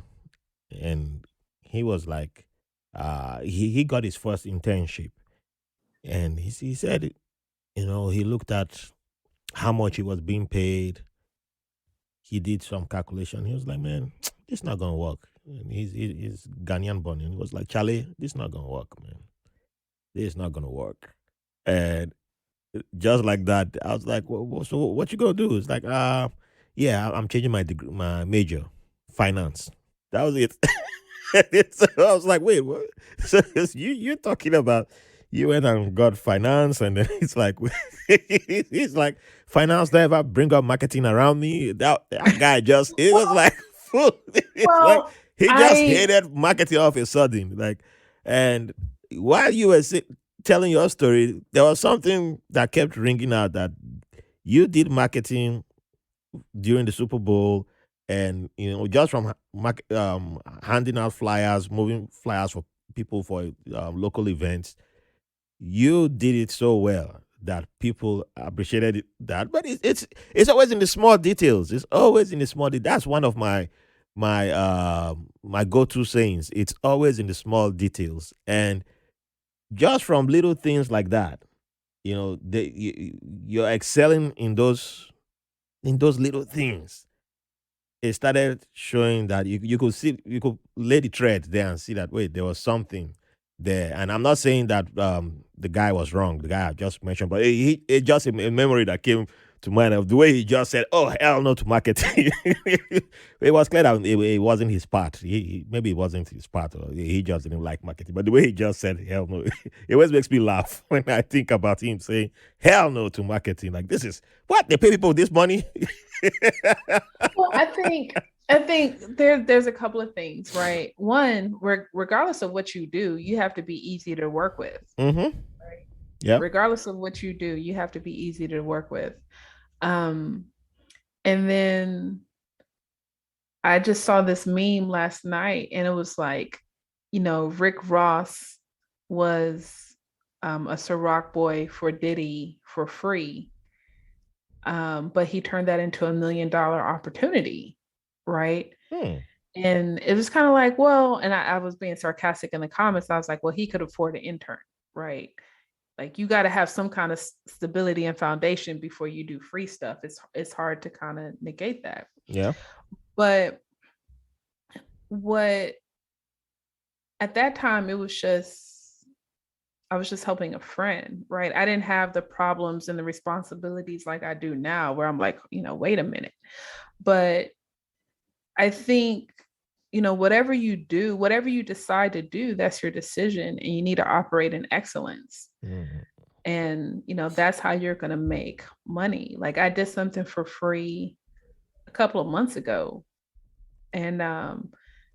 and he was like, he got his first internship, and he said, he looked at how much he was being paid. He did some calculation. He was like, man, this not gonna work. And he's Ghanaian born, and he was like, Charlie, this not gonna work, man. This is not gonna work. And just like that, I was like, so what you gonna do? It's like, yeah, I'm changing my degree, my major, finance. That was it. So I was like, wait, what? So you're talking about you went and got finance, and then it's like, he's like, finance never bring up marketing around me. That guy just, it was Well, like, it's like well, he just I hated marketing off a sudden. Like, and while you were telling your story, there was something that kept ringing out that you did marketing during the Super Bowl, and just from handing out flyers, moving flyers for people for local events, you did it so well that people appreciated that. But it's always in the small details. It's always in the small. That's one of my go to sayings. It's always in the small details, and just from little things like that, you're excelling in those little things. It started showing that you could lay the thread there and see that, wait, there was something there. And I'm not saying that the guy was wrong, the guy I just mentioned, but it just a memory that came to mind of the way he just said, oh, hell no to marketing. It was clear that it wasn't his part. Maybe it wasn't his part, or he just didn't like marketing, but the way he just said hell no, it always makes me laugh when I think about him saying hell no to marketing. Like, this is what they pay people this money. well, I think there's a couple of things, right? One, regardless of what you do, you have to be easy to work with, Mm-hmm. right? Yep. Regardless of what you do, you have to be easy to work with. Um, and then I just saw this meme last night, and it was like, Rick Ross was a Ciroc boy for Diddy for free, but he turned that into $1 million opportunity, right? Hmm. And it was kind of like, well, and I was being sarcastic in the comments. I was like, well, he could afford an intern, right? Like you got to have some kind of stability and foundation before you do free stuff. It's hard to kind of negate that. Yeah. But what at that time it was just I was just helping a friend, right? I didn't have the problems and the responsibilities like I do now, where I'm like, wait a minute. But I think, whatever you do, whatever you decide to do, that's your decision. And you need to operate in excellence. Mhm. And, that's how you're going to make money. Like I did something for free a couple of months ago. And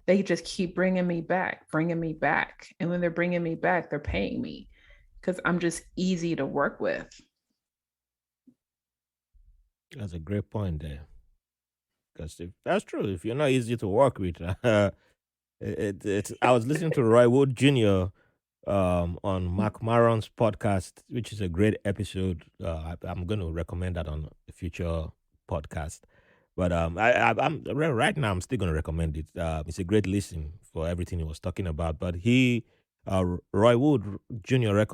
they just keep bringing me back, bringing me back. And when they're bringing me back, they're paying me because I'm just easy to work with. That's a great point there. Because if that's true, if you're not easy to work with, it's. I was listening to Roy Wood Jr. On Mark Maron's podcast, which is a great episode. I'm going to recommend that on a future podcast. But right now I'm still going to recommend it. It's a great listen for everything he was talking about. But Roy Wood Jr.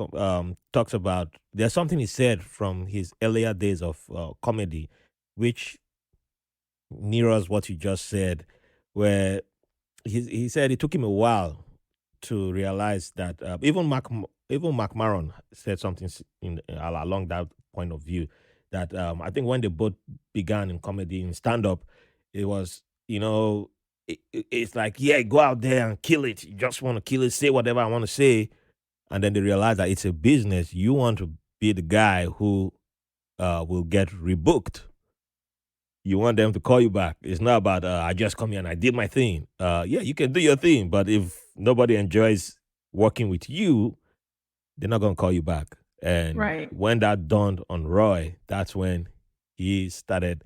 Talks about there's something he said from his earlier days of comedy, which mirrors what you just said, where he said it took him a while to realize that even Mark Maron said something along that point of view, that I think when they both began in comedy in stand up, it was, it's like, yeah, go out there and kill it. You just want to kill it, say whatever I want to say, and then they realize that it's a business. You want to be the guy who will get rebooked. You want them to call you back. It's not about I just come here and I did my thing. Yeah, you can do your thing, but if nobody enjoys working with you, they're not gonna call you back. And Right. when that dawned on Roy, that's when he started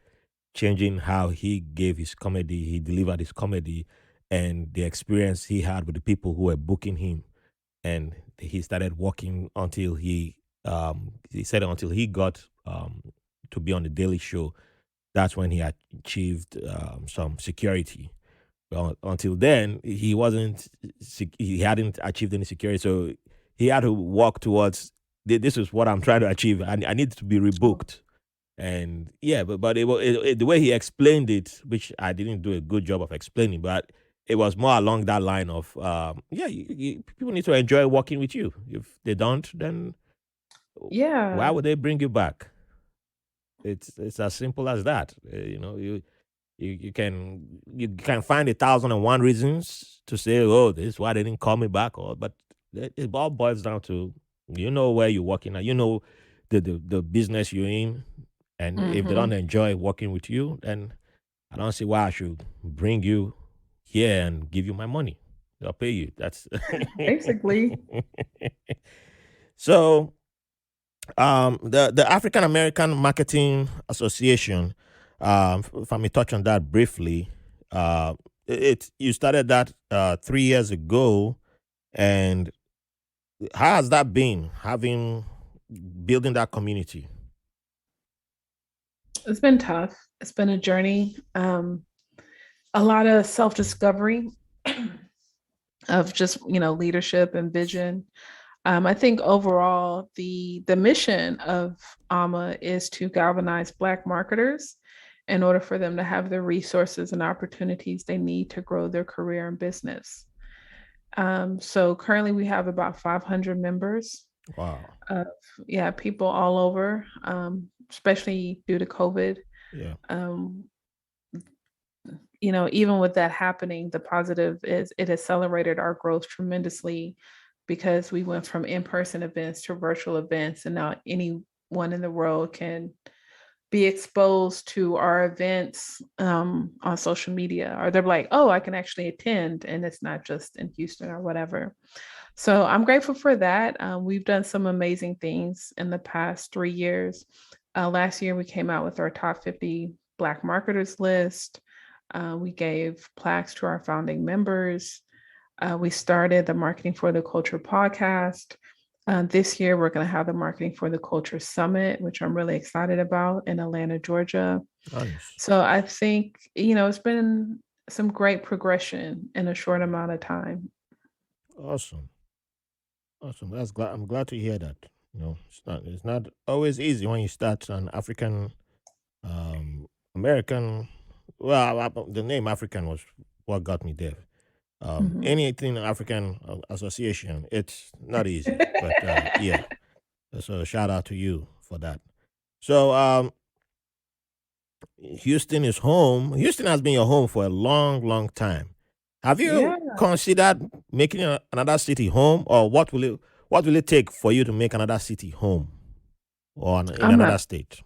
changing how he gave his comedy, he delivered his comedy, and the experience he had with the people who were booking him. And he started working until he said until he got to be on the Daily Show. That's when he achieved some security. Well, until then, he hadn't achieved any security, so he had to walk towards. This is what I'm trying to achieve. I need to be rebooked, and yeah, but the way he explained it, which I didn't do a good job of explaining, but it was more along that line of, yeah, people need to enjoy working with you. If they don't, then why Yeah. would they bring you back? It's as simple as that. You can find 1,001 reasons to say, oh, this is why they didn't call me back, or but it all boils down to, where you're working at, the business you're in, and if they don't Hmm. enjoy working with you, then I don't see why I should bring you here and give you my money. They'll pay you. That's Basically. so. The African American Marketing Association, if I may touch on that briefly, you started that 3 years ago, and how has that been having building that community? It's been tough. It's been a journey. A lot of self-discovery of just, leadership and vision. I think overall the mission of AAMA is to galvanize Black marketers in order for them to have the resources and opportunities they need to grow their career and business. So currently we have about 500 members Wow. of, yeah, people all over, especially due to COVID. Yeah. Um, even with that happening, the positive is it accelerated our growth tremendously because we went from in-person events to virtual events, and now anyone in the world can be exposed to our events on social media, or they're like, oh, I can actually attend, and it's not just in Houston or whatever. So I'm grateful for that. We've done some amazing things in the past 3 years. Last year, we came out with our top 50 Black marketers list. We gave plaques to our founding members. We started the Marketing for the Culture podcast. This year, we're going to have the Marketing for the Culture Summit, which I'm really excited about in Atlanta, Georgia. Nice. So I think, it's been some great progression in a short amount of time. Awesome. Awesome. I'm glad to hear that. It's not always easy when you start an African American. Well, the name African was what got me there. Mhm. Anything African association, it's not easy. But yeah, so shout out to you for that. So Houston is home. Houston has been your home for a long, long time. Have Yeah, you considered making another city home, or what will it take for you to make another city home, or in I'm another not state?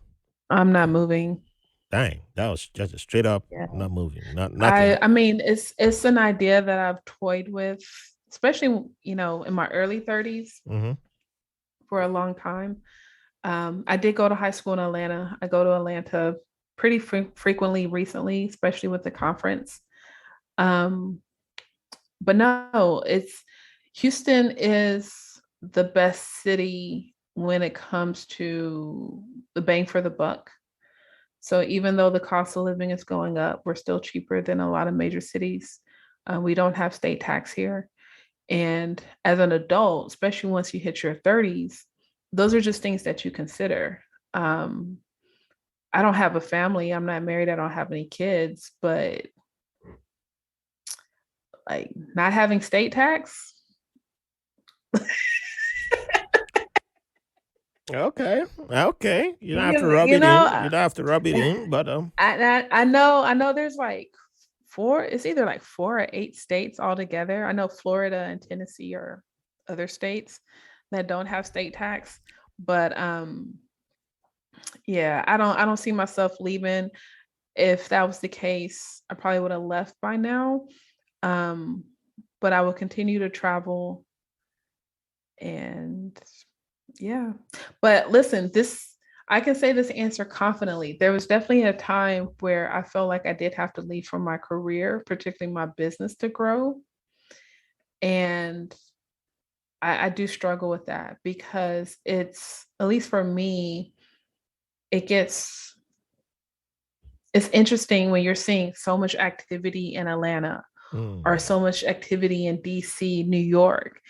I'm not moving. Dang, that was just a straight up Yeah. not moving, not I nothing. I mean, it's an idea that I've toyed with, especially, in my early 30s Mm-hmm. for a long time. I did go to high school in Atlanta. I go to Atlanta pretty frequently recently, especially with the conference. Um, but no, it's Houston is the best city when it comes to the bang for the buck. So even though the cost of living is going up, we're still cheaper than a lot of major cities. We don't have state tax here. And as an adult, especially once you hit your 30s, those are just things that you consider. Um, I don't have a family. I'm not married. I don't have any kids, but like not having state tax. Okay. Okay. You don't have to You, rub you it know, in. You don't have to rub it in, but I know there's like four, it's either like 4 or 8 states altogether. I know Florida and Tennessee are other states that don't have state tax, but yeah, I don't see myself leaving. If that was the case, I probably would have left by now. Um, but I will continue to travel and yeah. But listen, this I can say this answer confidently. There was definitely a time where I felt like I did have to leave for my career, particularly my business to grow. And I do struggle with that because it's, at least for me, it gets, it's interesting when you're seeing so much activity in Atlanta or mm, so much activity in DC, New York.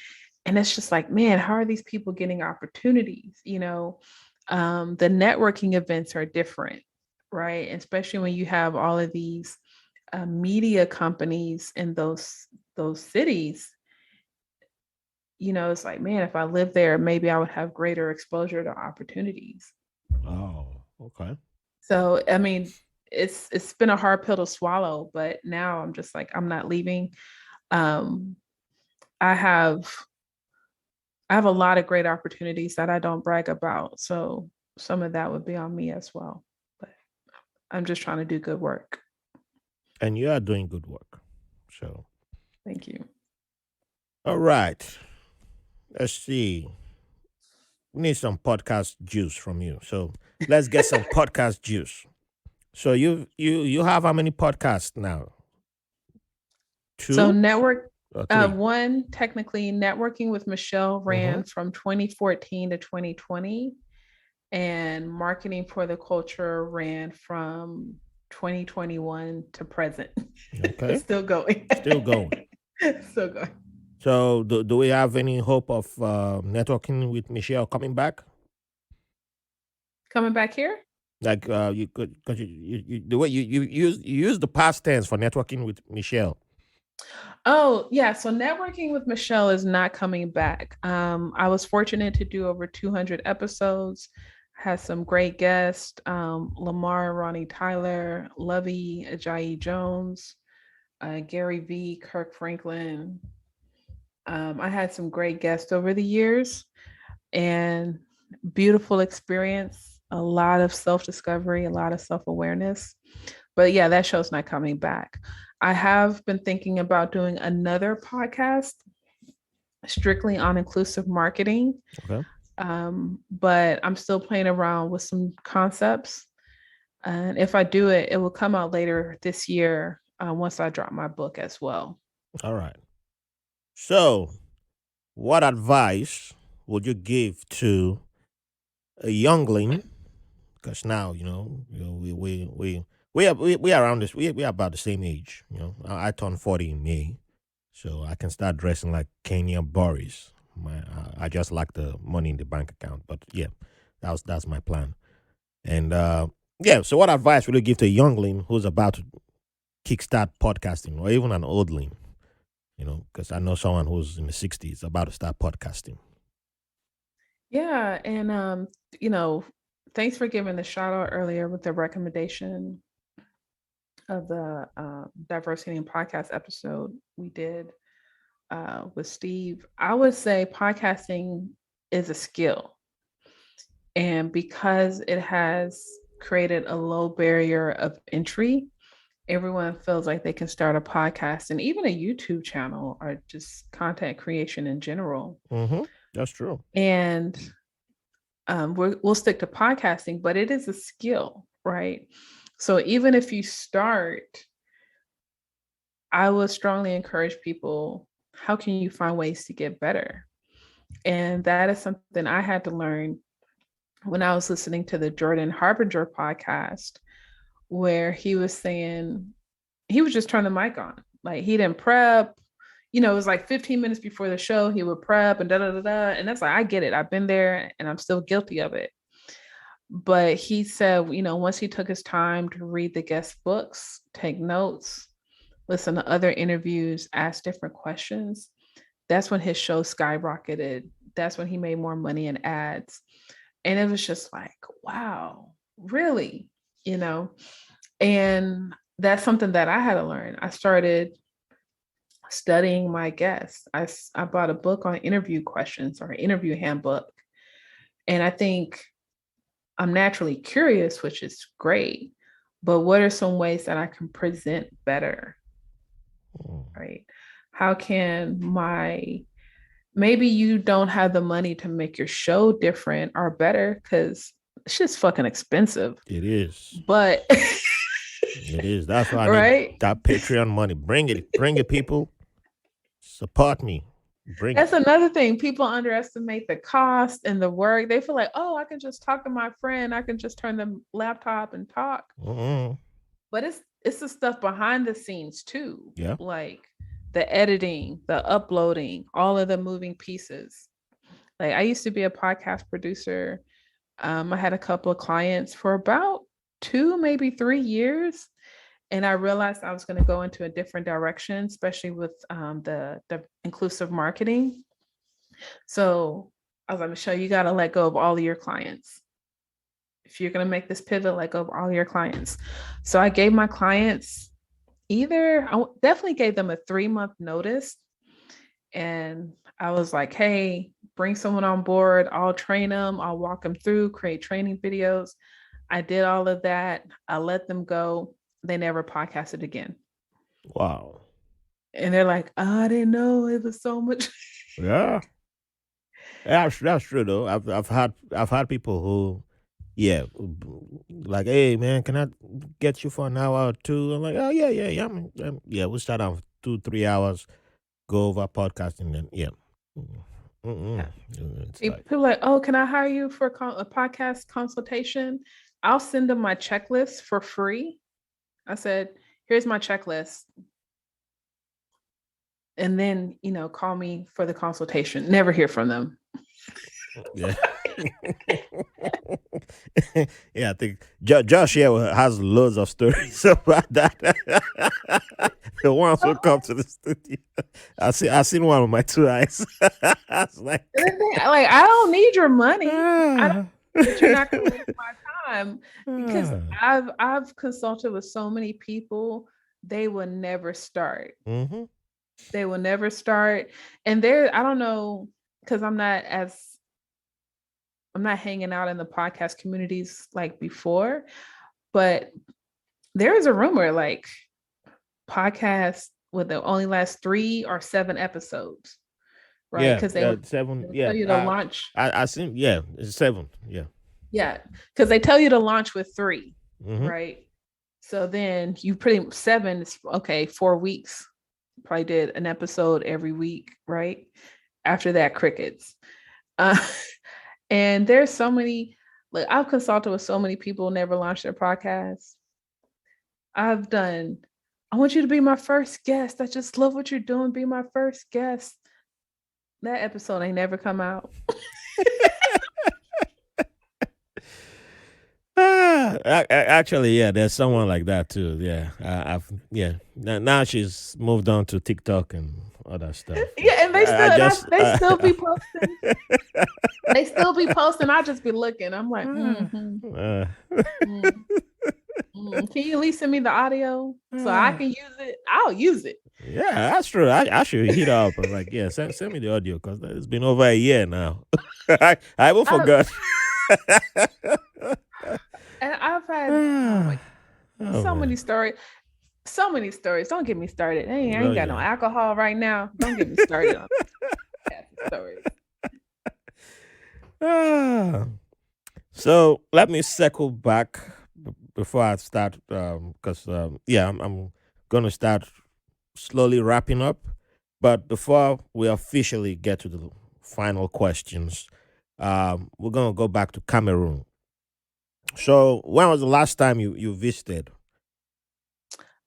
And it's just like, man, how are these people getting opportunities? The networking events are different, right? Especially when you have all of these media companies in those cities. It's like, man, if I lived there, maybe I would have greater exposure to opportunities. oh, okay. So, I mean, it's been a hard pill to swallow, but now I'm just like, I'm not leaving. Um, I have I have a lot of great opportunities that I don't brag about. So some of that would be on me as well. But I'm just trying to do good work. And you are doing good work. So, Thank you. all right. Let's see. We need some podcast juice from you. So let's get some podcast juice. So you have how many podcasts now? So Two network or three? one, technically networking with Michelle Mm-hmm. ran from 2014 to 2020, and marketing for the culture ran from 2021 to present. Okay. Still going. Still going. Still going. So do we have any hope of networking with Michelle coming back? Coming back here? Like you could, because the way you use the past tense for networking with Michelle. Oh, yeah. So networking with Michelle is not coming back. I was fortunate to do over 200 episodes, had some great guests, Lamar, Ronnie Tyler, Lovey, Ajayi Jones, Gary V, Kirk Franklin. I had some great guests over the years and beautiful experience, a lot of self-discovery, a lot of self-awareness. But yeah, that show's not coming back. I have been thinking about doing another podcast strictly on inclusive marketing. Okay. But I'm still playing around with some concepts. And if I do it, it will come out later this year once I drop my book as well. All right. So, what advice would you give to a youngling? Because now we are around this. We are about the same age. I turned 40 in May, so I can start dressing like Kenya Boris. I just like the money in the bank account, but yeah, that's my plan. And yeah, so what advice would you give to a youngling who's about to kickstart podcasting, or even an oldling? Because I know someone who's in the 60s about to start podcasting. Yeah. And, thanks for giving the shout out earlier with the recommendation of the diversity in podcast episode we did with Steve. I would say podcasting is a skill. And because it has created a low barrier of entry, everyone feels like they can start a podcast and even a YouTube channel or just content creation in general. Mm-hmm. That's true. And we'll stick to podcasting, but it is a skill, right? So even if you start, I would strongly encourage people, how can you find ways to get better? And that is something I had to learn when I was listening to the Jordan Harbinger podcast, where he was saying he would just turn the mic on. Like he didn't prep. It was like 15 minutes before the show, he would prep and da da da da. And that's like, I get it. I've been there and I'm still guilty of it. But he said, once he took his time to read the guest books, take notes, listen to other interviews, ask different questions, that's when his show skyrocketed. That's when he made more money in ads. And it was just like, wow, really? And that's something that I had to learn. I started studying my guests. I bought a book on interview questions or an interview handbook. And I think I'm naturally curious, which is great. But what are some ways that I can present better? Right? How can maybe you don't have the money to make your show different or better because it's just fucking expensive. It is. But it is. That's why I right? need that Patreon money. Bring it, people. Support me. That's another thing. People underestimate the cost and the work. They feel like, oh, I can just talk to my friend. I can just turn the laptop and talk. Mm-hmm. But it's the stuff behind the scenes too. Yeah. Like the editing, the uploading, all of the moving pieces. Like I used to be a podcast producer. I had a couple of clients for about 2, maybe 3 years. And I realized I was going to go into a different direction, especially with the inclusive marketing. So I was like, Michelle, you got to let go of all of your clients. If you're going to make this pivot, let go of all your clients. So I gave my clients I definitely gave them a 3-month notice. And I was like, hey, bring someone on board. I'll train them. I'll walk them through, create training videos. I did all of that. I let them go. They never podcasted again. Wow. And they're like, I didn't know it was so much. Yeah. That's true though. I've had people who, like, hey man, can I get you for an hour or two? I'm like, oh yeah. We'll start out 2-3 hours, go over podcasting, and People are like, oh, can I hire you for a podcast consultation? I'll send them my checklist for free. I said, here's my checklist. And then, call me for the consultation. Never hear from them. Yeah. Yeah, I think Josh here has loads of stories about that. The ones who come to the studio. I seen one with my 2 eyes. I was like, I don't need your money. But you're not going to waste my time because I've consulted with so many people. They will never start. Mm-hmm. They will never start. And I don't know, because I'm not hanging out in the podcast communities like before, but there is a rumor like podcasts would only last 3 or 7 episodes, right? Because they 7. tell you to launch. I think it's 7. Yeah, because they tell you to launch with 3, mm-hmm. right? So then you 7 is okay. 4 weeks, probably did an episode every week, right? After that, crickets. And there's so many, like I've consulted with so many people never launched their podcasts. I want you to be my first guest. I just love what you're doing. Be my first guest. That episode ain't never come out. Actually, there's someone like that too. Now she's moved on to TikTok and all that stuff. Yeah, and they still be posting. They still be posting. I just be looking. I'm like, can you at least send me the audio so I can use it? I'll use it. Yeah, that's true. I should hit up. I'm like, send me the audio because it's been over a year now. I even forgot. And I've had so many stories. So many stories. Don't get me started. I ain't got no alcohol right now. Don't get me started on stories. So let me circle back before I start, because I'm going to start slowly wrapping up. But before we officially get to the final questions, we're going to go back to Cameroon. So when was the last time you visited?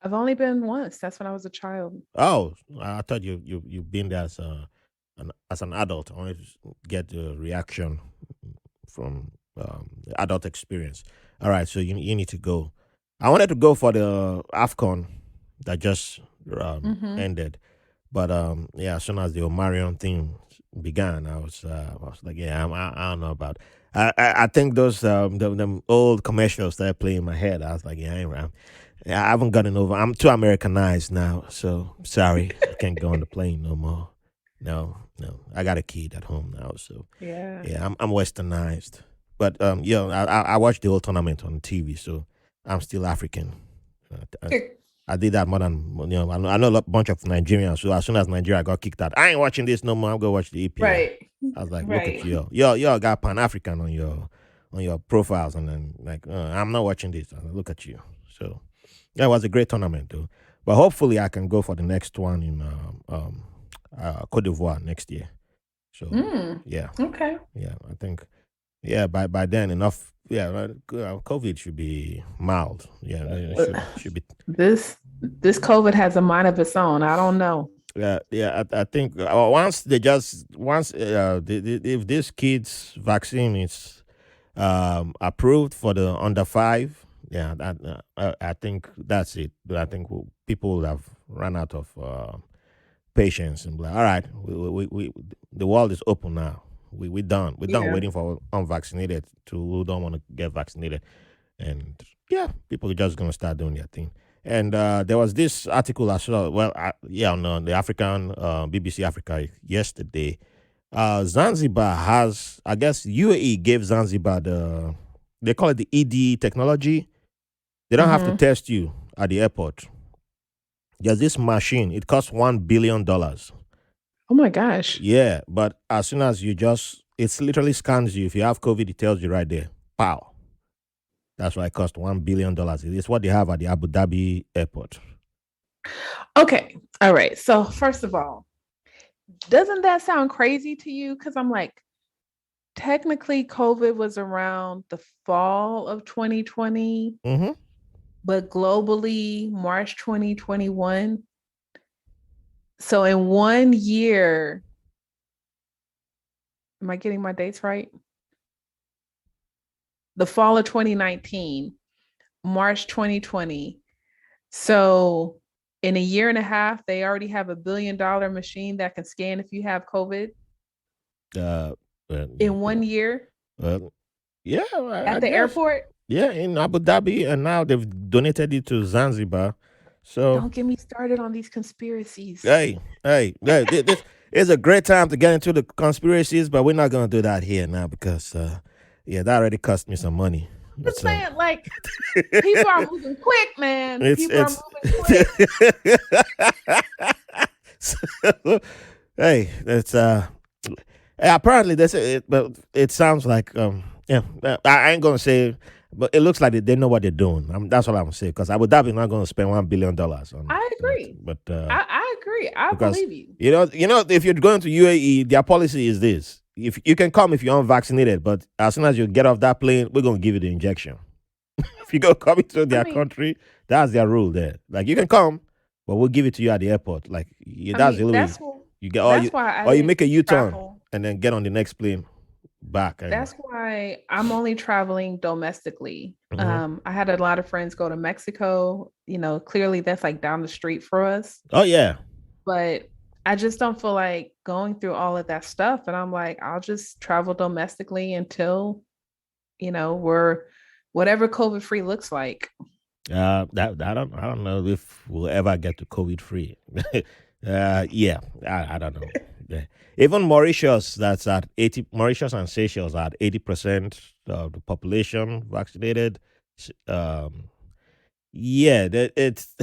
I've only been once. That's when I was a child. Oh, I thought you've been there as an adult. I wanted to get the reaction from adult experience. All right, so you need to go. I wanted to go for the AFCON that just Mm-hmm. ended, but yeah, as soon as the Omarion thing began, I was like, yeah, I don't know about. I think those them old commercials that play in my head. I was like, yeah, I ain't right. Yeah, I haven't gotten over. I'm too Americanized now, so sorry, I can't go on the plane no more. No, no, I got a kid at home now, so Yeah. yeah, I'm westernized. But yeah, I watched the whole tournament on TV, so I'm still African. I, I did that more than I know a bunch of Nigerians. So as soon as Nigeria got kicked out, I ain't watching this no more. I'm gonna watch the EPL. Right. I was like, look at Right. you, y'all got Pan African on your profiles, and then like I'm not watching this. I was like, look at you. So that was a great tournament, though. But hopefully, I can go for the next one in Cote d'Ivoire next year. So Mm. yeah, Okay. yeah, I think yeah by then enough. Yeah, COVID should be mild. Yeah, it Uh, should be. this COVID has a mind of its own. I don't know. Yeah, yeah. I think once if this kid's vaccine is approved for the under five, yeah, I think that's it. I think people will have run out of patience and be like, all right, the world is open now. We done. We're done Yeah. waiting for unvaccinated to who don't want to get vaccinated, and yeah, people are just gonna start doing their thing. And there was this article I saw. Well, yeah, on the African BBC Africa yesterday. Zanzibar has, I guess, UAE gave Zanzibar they call it the ED technology. They don't have to Mm-hmm. test you at the airport. There's this machine. It costs $1 billion. Oh my gosh. Yeah, but as soon as it literally scans you. If you have COVID, it tells you right there. Pow. That's why it cost $1 billion. It's what they have at the Abu Dhabi airport. Okay. All right. So first of all, doesn't that sound crazy to you? Because I'm like, technically, COVID was around the fall of 2020, Mm-hmm. but globally, March 2021. So in 1 year, am I getting my dates right? The fall of 2019, March 2020. So in a year and a half, they already have $1 billion machine that can scan if you have COVID Uh, in 1 year well, yeah, I at the guess. airport. Yeah, in Abu Dhabi, and now they've donated it to Zanzibar. So, Don't get me started on these conspiracies. hey, this is a great time to get into the conspiracies, but we're not gonna do that here now because, yeah, that already cost me some money. I'm But saying, like, people are moving quick, man. it's People are moving quick. so, hey, it's apparently that's it, but it sounds like yeah. I ain't gonna say, but it looks like they know what they're doing. That's what I'm saying because Abu Dhabi not gonna spend $1 billion on I that. agree. But I agree. I because believe you. if you're going to UAE, their policy is this: if you can come if you're unvaccinated, but as soon as you get off that plane, we're gonna give you the injection. If you go come into I their mean, country, that's their rule there. Like you can come, but we'll give it to you at the airport. Like I that's the mean, only way that's you get, that's why I or you didn't make a U-turn travel. and then get on the next plane back. And That's why I'm only traveling domestically. mhm. I had a lot of friends go to Mexico. Clearly that's like down the street for us, Oh yeah, but I just don't feel like going through all of that stuff. And I'm like, I'll just travel domestically until, we're whatever COVID free looks like. that I don't know if we'll ever get to COVID free. Yeah, I don't know. Yeah. Even Mauritius, that's at 80. Mauritius and Seychelles are at 80% of the population vaccinated. Um, yeah, it's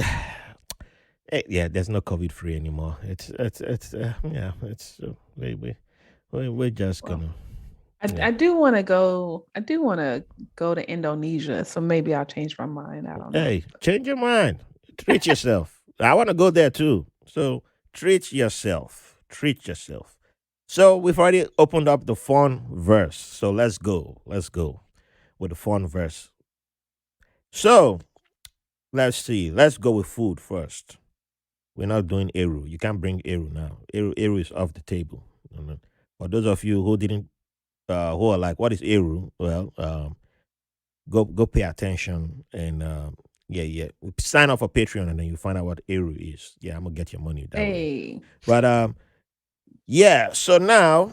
yeah. There's no COVID free anymore. It's yeah. It's we're just Well, gonna yeah. I do want to go. I do want to go to Indonesia, so maybe I'll change my mind. I don't know. Hey, change your mind. Treat yourself. I want to go there too. So treat yourself. Treat yourself. So we've already opened up the fun verse. So let's go. Let's go with the fun verse. So let's see. Let's go with food first. We're not doing Eru. You can't bring Eru now. Eru is off the table. You know. For those of you who didn't who are like, "What is Eru?" Well, go pay attention and yeah. Sign up for Patreon and then you find out what Eru is. Yeah, I'm gonna get your money that way. Hey. But yeah. So now,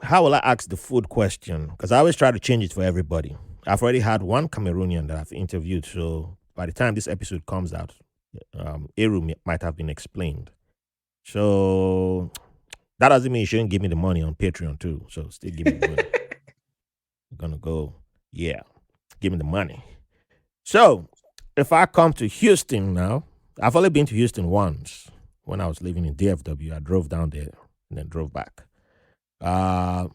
how will I ask the food question? Because I always try to change it for everybody. I've already had one Cameroonian that I've interviewed, so by the time this episode comes out, Eru might have been explained. So that doesn't mean you shouldn't give me the money on Patreon too. So still give me the money. I'm gonna go, yeah, give me the money. So if I come to Houston now, I've only been to Houston once when I was living in DFW. I drove down there and then drove back. I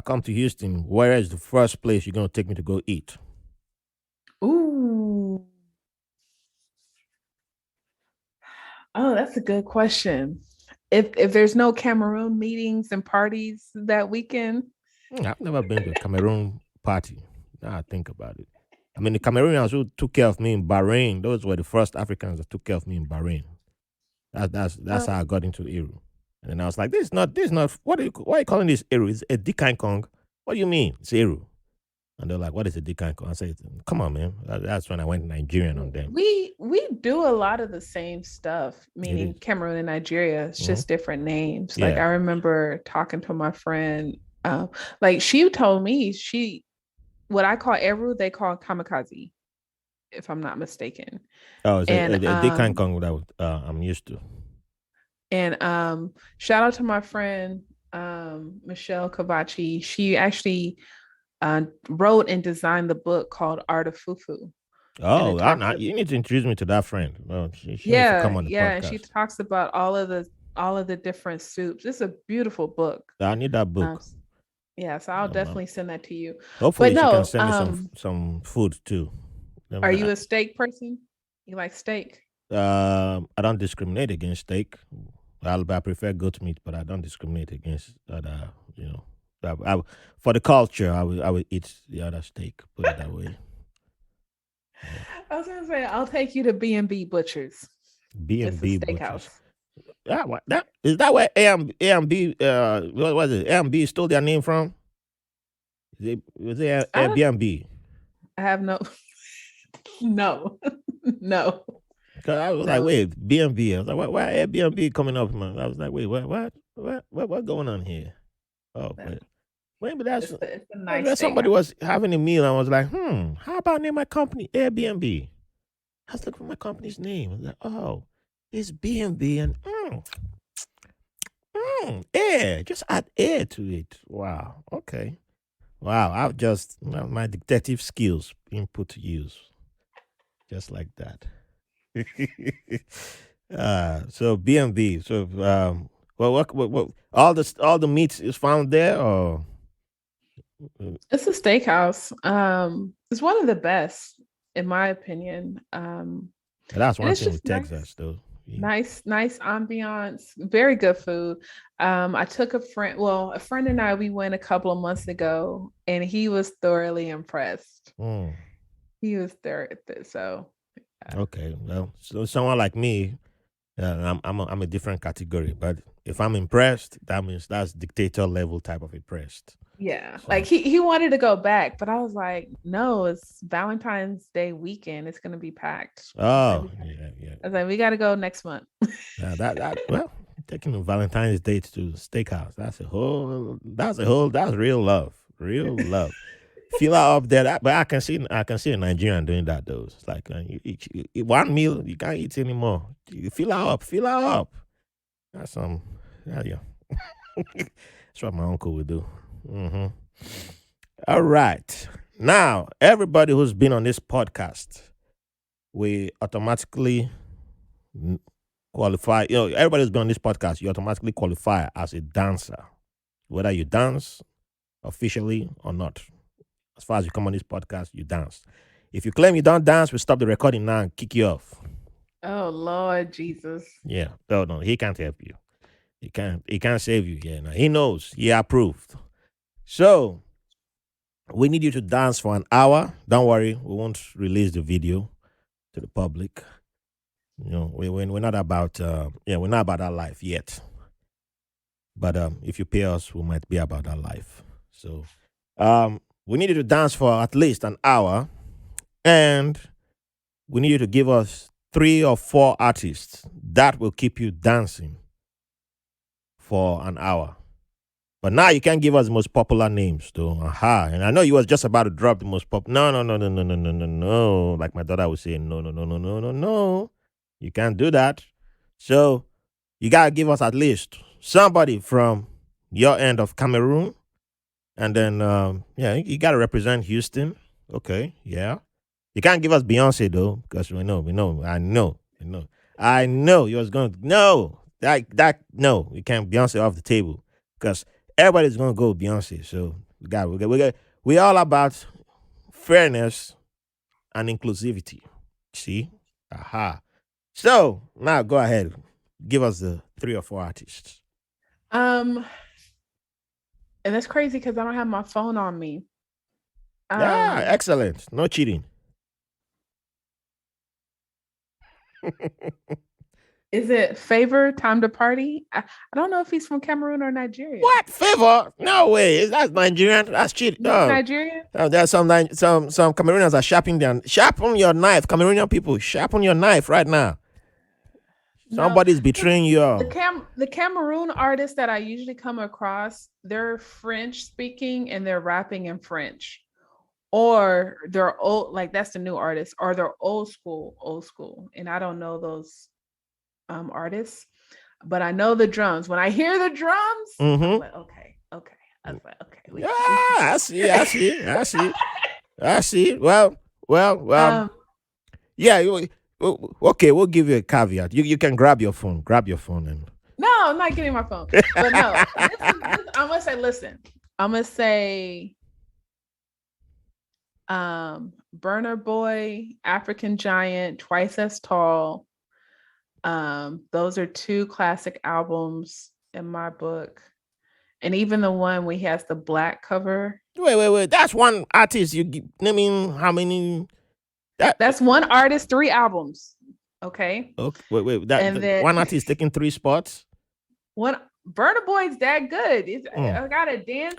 come to Houston. Where is the first place you're gonna take me to go eat? Ooh. Oh, that's a good question. If there's no Cameroon meetings and parties that weekend, I've never been to a Cameroon party. Now I think about it. I mean, the Cameroonians who took care of me in Bahrain, those were the first Africans that took care of me in Bahrain. That's how I got into Eru. And then I was like, this is not, why are you calling this Eru? It's a Dikai Kong. What do you mean? It's Eru. And they're like, what is a Dikai Kong? I said, come on, man. That's when I went Nigerian on them. we do a lot of the same stuff, meaning is. Cameroon and Nigeria. It's just different names. Like Yeah. I remember talking to my friend, like she told me what I call Eru, they call kamikaze, if I'm not mistaken. Oh, it's And a Dikai Kong that I'm used to. And shout out to my friend Michelle Ngome. She actually wrote and designed the book called Art of Fufu. Oh, you need to introduce me to that friend. Well, she needs to come on the podcast. And she talks about all of the different soups. It's a beautiful book. I need that book. Yeah, so I'll definitely send that to you. Hopefully, she can send me some food too. Are you a steak person? You like steak? I don't discriminate against steak. I prefer goat meat, but I don't discriminate against other. For the culture, I would eat the other steak. Put it that way. I was gonna say I'll take you to B&B Butchers. B&B Butchers. Yeah, is that where A&B? What was it? A&B stole their name from? Was it Airbnb? I have no. Cause I was like, wait, B&B. I was like, why Airbnb coming up, man? I was like, wait, what's going on here? Oh, but that's it's a nice somebody was having a meal and I was like, how about I name my company Airbnb? I was looking for my company's name. I was like, oh, it's B&B and air. Just add air to it. Wow. Okay. Wow. I've just my detective skills being put to use. Just like that. So B&B. So what all the meat is found there, or it's a steakhouse. It's one of the best in my opinion. That's one thing with Texas though. Yeah. Nice ambiance, very good food. I took a friend and I, we went a couple of months ago and he was thoroughly impressed. He was there, so okay, well, so someone like me, I'm a different category. But if I'm impressed, that means that's dictator level type of impressed. Yeah, so. Like he wanted to go back, but I was like, no, it's Valentine's Day weekend. It's gonna be packed. Oh, yeah. I was like, we got to go next month. Well, taking a Valentine's Day to steakhouse. That's real love. Real love. Feel out up there, but I can see a Nigerian doing that though. It's like you eat one meal, you can't eat anymore. You fill up. That's yeah. That's what my uncle would do. Mm-hmm. All right, now everybody who's been on this podcast, we automatically qualify. Everybody who's been on this podcast, you automatically qualify as a dancer, whether you dance officially or not. As far as you come on this podcast, you dance. If you claim you don't dance, we stop the recording now and kick you off. Oh, Lord Jesus. Yeah. No, he can't help you. He can't save you. Yeah, no, he knows. He approved. So, we need you to dance for an hour. Don't worry, we won't release the video to the public. We're not about that life yet. But if you pay us, we might be about that life. So we need you to dance for at least an hour, and we need you to give us 3 or 4 artists that will keep you dancing for an hour. But now you can't give us the most popular names, though. Aha. And I know you was just about to drop the most pop. No, no, no, no, no, no, no, no, no. Like my daughter would say, no, no, no, no, no, no, no. You can't do that. So you gotta give us at least somebody from your end of Cameroon. And then yeah, you gotta represent Houston. Okay, yeah. You can't give us Beyonce though, because I know you was gonna no. No, we can't Beyonce off the table. Because everybody's gonna go Beyonce. So we all about fairness and inclusivity. See? Aha. So now go ahead. Give us the 3 or 4 artists. And that's crazy because I don't have my phone on me. Yeah, excellent. No cheating. Is it Favor Time to Party? I don't know if he's from Cameroon or Nigeria. What? Favor? No way. That's Nigerian. That's cheating. No. Nigerian? There's some Cameroonians are sharpen your knife. Cameroonian people, sharpen your knife right now. Somebody's betraying you. The Cameroon artists that I usually come across, they're French speaking and they're rapping in French. Or they're old, like that's the new artist, or they're old school. And I don't know those artists, but I know the drums. When I hear the drums, I'm like, okay. I was like, okay. I see. Well. Yeah. Okay, we'll give you a caveat. You can grab your phone. And no, I'm not getting my phone. But no, I'm gonna say, listen. I'm gonna say, Burner Boy, African Giant, Twice as Tall. Those are 2 classic albums in my book. And even the one where he has the black cover. Wait. That's one artist. I mean, how many? That's one artist, 3 albums. Okay. Wait. Then one artist taking 3 spots. Burner Boy's that good. I gotta dance.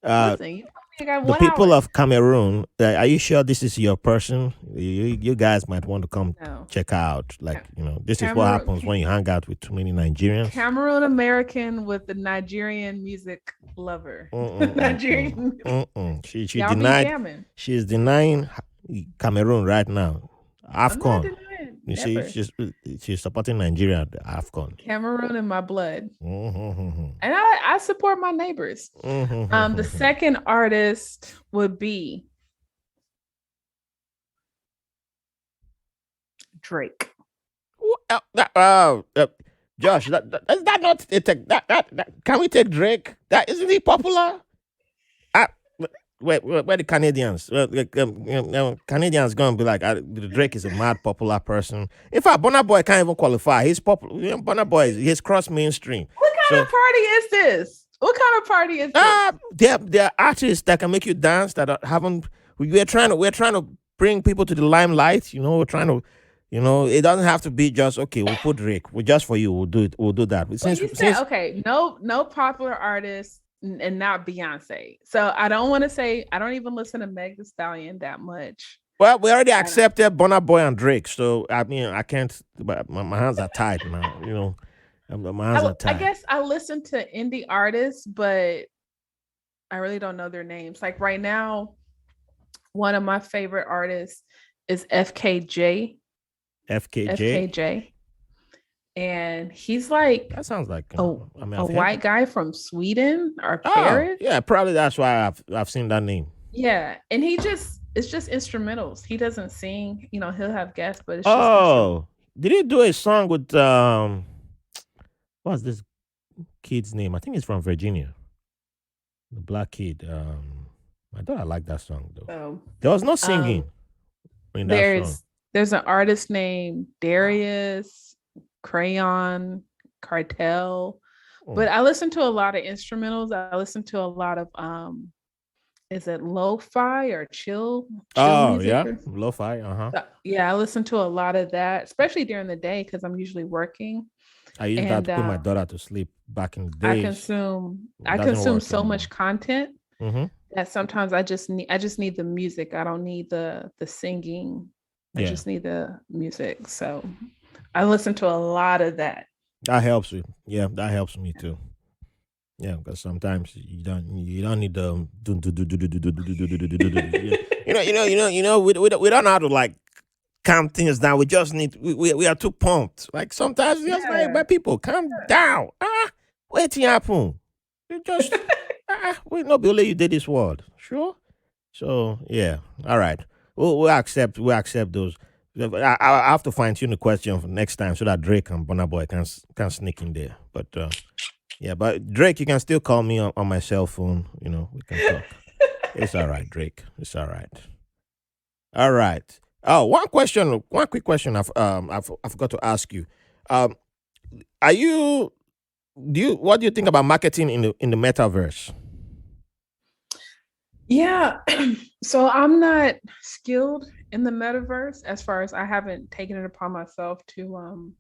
Listen, the people of Cameroon, are you sure this is your person? You guys might want to come check out. This is what happens when you hang out with too many Nigerians. Cameroon American with the Nigerian music lover. Nigerian. She's denying Cameroon right now. AFCON. You see, she's supporting Nigeria at the AFCON. Cameroon in my blood. And I support my neighbors. The second artist would be Drake. Josh, is that not can we take Drake? That isn't he popular? Where the Canadians? Canadians gonna be like, Drake is a mad popular person. In fact, Burna Boy can't even qualify. He's popular. Burna Boy, he's cross mainstream. What kind of party is this? What kind of party is this? There are artists that can make you dance that haven't. We're trying to bring people to the limelight. We're trying to. It doesn't have to be just okay. We'll put Drake. We're just for you. We'll do it. We'll do that. Okay, no popular artists. And not Beyonce. So I don't want to say, I don't even listen to Meg Thee Stallion that much. Well, we already accepted Burna Boy and Drake. So, I mean, I can't, but my hands are tied now, my hands are tied. I guess I listen to indie artists, but I really don't know their names. Like right now, one of my favorite artists is FKJ. FKJ. And he's like, that sounds like a white guy from Sweden or Paris. Yeah, probably that's why I've seen that name. Yeah, and it's just instrumentals. He doesn't sing. He'll have guests, but it's just did he do a song with what's this kid's name? I think he's from Virginia. The black kid. I thought I liked that song though. There was no singing in that song. There's an artist named Darius Crayon, Cartel, but I listen to a lot of instrumentals. I listen to a lot of is it lo-fi or chill music? Yeah, lo-fi. I listen to a lot of that, especially during the day because I'm usually working. I used that to put my daughter to sleep back in the day. I consume so much content Mm-hmm. That sometimes I just need the music. I don't need the singing. I Yeah, just need the music. So I listen to a lot of that. that helps you. Yeah, that helps me too. Yeah, because sometimes you don't need the we don't know how to like calm things down. We just need we are too pumped. Like sometimes it's just like, Yeah. my people, calm down. Waiting happen. You just we not be only you did this word. Sure. So yeah, all right. We accept those. I have to fine tune the question for next time so that Drake and Burna Boy can sneak in there. But yeah, but Drake, you can still call me on my cell phone. We can talk. It's all right, Drake. It's all right. All right. Oh, one quick question. I forgot to ask you. Um, are you what do you think about marketing in the metaverse? Yeah. So I'm not skilled in the metaverse as far as I haven't taken it upon myself to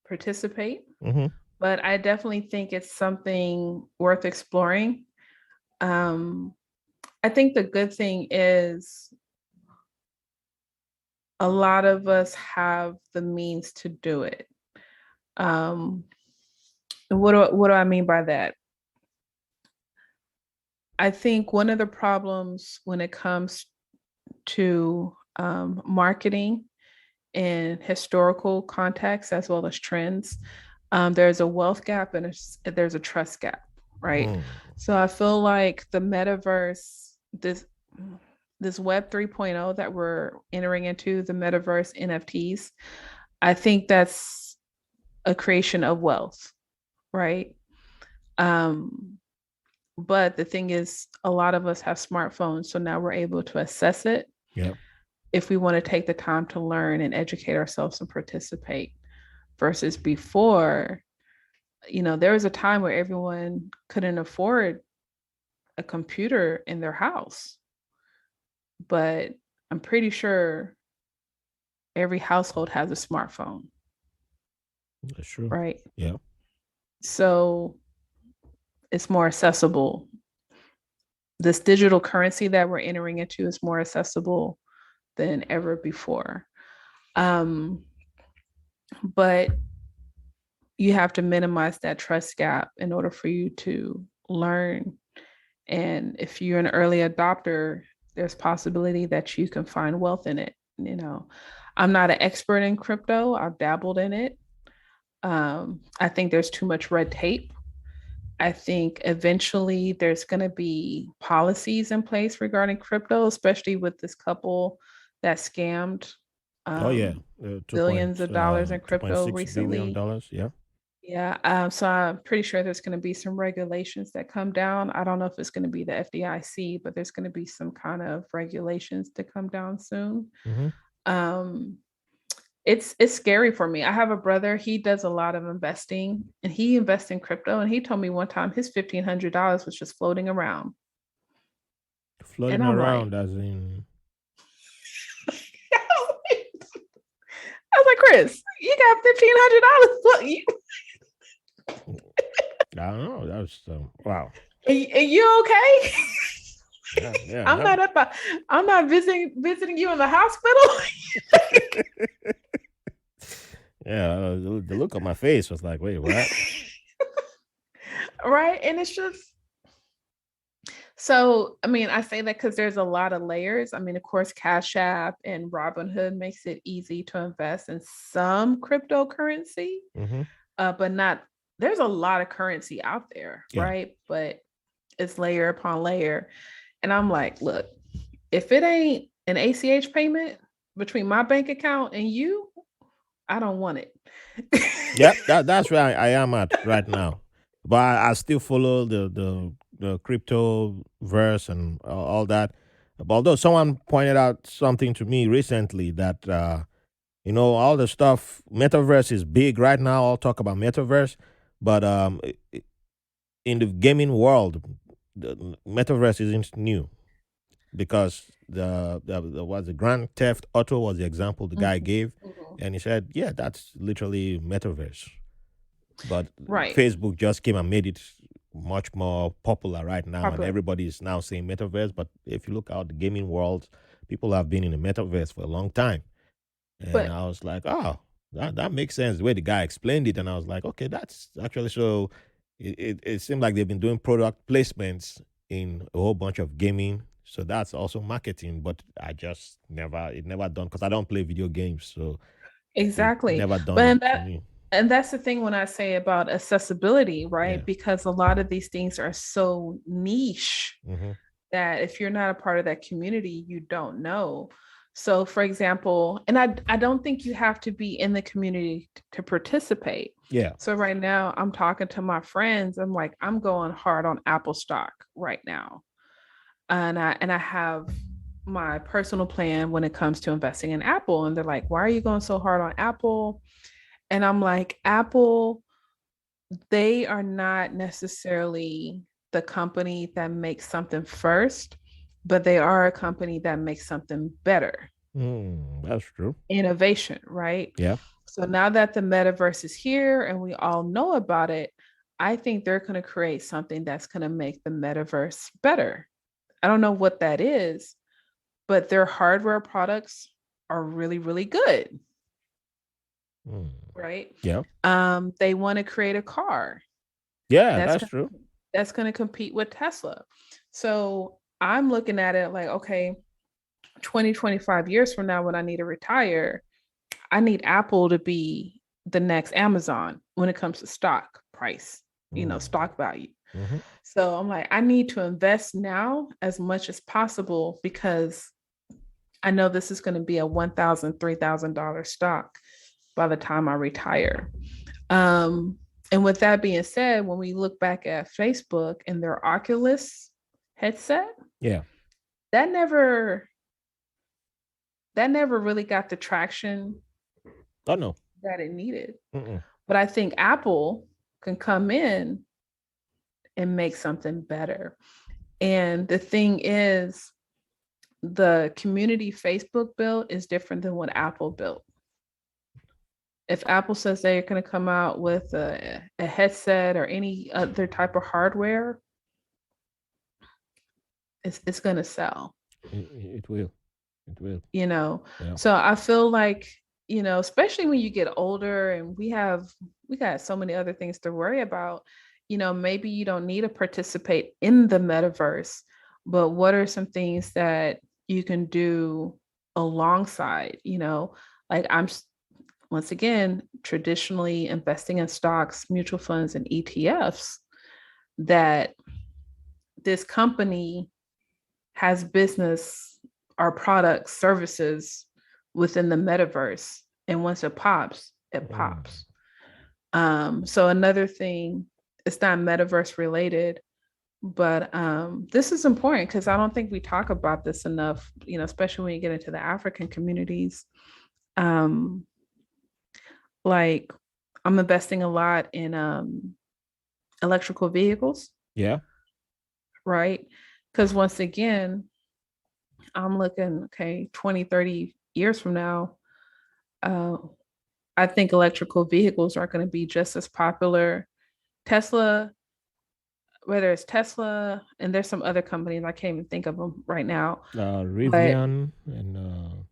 participate, Mm-hmm. but I definitely think it's something worth exploring. Um, I think the good thing is a lot of us have the means to do it. Um, and what do I mean by that? I think one of the problems when it comes to marketing in historical context as well as trends, there's a wealth gap and there's a trust gap, right? Mm. So I feel like the metaverse, this Web 3.0 that we're entering into, the metaverse NFTs, I think that's a creation of wealth, right? Um, but the thing is, a lot of us have smartphones, so now we're able to assess it Yep. if we want to take the time to learn and educate ourselves and participate versus before, there was a time where everyone couldn't afford a computer in their house, but I'm pretty sure every household has a smartphone, That's true. right? Yeah. So it's more accessible. This digital currency that we're entering into is more accessible than ever before. Um, but you have to minimize that trust gap in order for you to learn. And if you're an early adopter, there's possibility that you can find wealth in it. I'm not an expert in crypto. I've dabbled in it. I think there's too much red tape. I think eventually there's going to be policies in place regarding crypto, especially with this couple that scammed Oh yeah. um, Two billions point of dollars in two point crypto six billion recently. dollars. Yeah. Yeah, so I'm pretty sure there's going to be some regulations that come down. I don't know if it's going to be the FDIC, but there's going to be some kind of regulations to come down soon. Mm-hmm. Um, it's scary for me. I have a brother, he does a lot of investing and he invests in crypto. And he told me one time his $1,500 was just floating around. And Floating I'm like, around as in. I was like, Chris, you got $1,500. I don't know. That's wow. Are you okay? Yeah, yeah. I'm not up. I'm not visiting you in the hospital. Yeah, the look on my face was like, wait, what? Right. And it's just so, I mean, I say that because there's a lot of layers. I mean, of course, Cash App and Robinhood makes it easy to invest in some cryptocurrency, Mm-hmm. but not, there's a lot of currency out there, Yeah. right? But it's layer upon layer. And I'm like, look, if it ain't an ACH payment between my bank account and you, I don't want it. Yep, that's where I am at right now. But I still follow the crypto verse and all that. But although someone pointed out something to me recently that all the stuff metaverse is big right now. I'll talk about metaverse, but in the gaming world, the metaverse isn't new because the Grand Theft Auto was the example the guy Mhm, gave, mhm. and he said, yeah, that's literally metaverse. But Right. Facebook just came and made it much more popular right now, and Popular. everybody is now saying metaverse. But if you look out the gaming world, people have been in the metaverse for a long time. And But I was like, oh, that makes sense the way the guy explained it. And I was like, okay, that's actually so. It seemed like they've been doing product placements in a whole bunch of gaming. So that's also marketing, but I just never done because I don't play video games. So it exactly. never But done for me. and that's the thing when I say about accessibility, right? Yeah. Because a lot of these things are so niche Hmm. that if you're not a part of that community, you don't know. So, for example, and I don't think you have to be in the community to participate. Yeah. So right now, I'm talking to my friends. I'm like, I'm going hard on Apple stock right now, and I have my personal plan when it comes to investing in Apple. And they're like, why are you going so hard on Apple? And I'm like, Apple, they are not necessarily the company that makes something first, but they are a company that makes something better. That's true. Innovation, right? Yeah. So now that the metaverse is here and we all know about it, I think they're going to create something that's going to make the metaverse better. I don't know what that is, but their hardware products are really, really good, Mm. right? Yeah. They want to create a car Yeah, that's that's gonna, true. that's going to compete with Tesla. So I'm looking at it like, okay, 20, 25 years from now, when I need to retire, I need Apple to be the next Amazon when it comes to stock price, Mm. stock value. Hmm. So I'm like, I need to invest now as much as possible because I know this is going to be a $1,000, $3,000 stock by the time I retire. Um, and with that being said, when we look back at Facebook and their Oculus headset, Yeah. that never that never really got the traction Oh no. that it needed. Mm-mm. But I think Apple can come in and make something better. And the thing is, the community Facebook built is different than what Apple built. If Apple says they're going to come out with a headset or any other type of hardware, it's going to sell, It will. It will. you know. Yeah. So I feel like, especially when you get older and we got so many other things to worry about, maybe you don't need to participate in the metaverse, but what are some things that you can do alongside, like once again, traditionally investing in stocks, mutual funds, and ETFs, that this company has business or products, services within the metaverse. And once it pops, it pops. So another thing, it's not metaverse related, but this is important because I don't think we talk about this enough, especially when you get into the African communities. Um, like I'm investing a lot in electrical vehicles, Yeah. right? Because once again, I'm looking, okay, 20, 30 years from now, uh, I think electrical vehicles are going to be just as popular. Tesla, whether it's Tesla, and there's some other companies, I can't even think of them right now. But Rivian and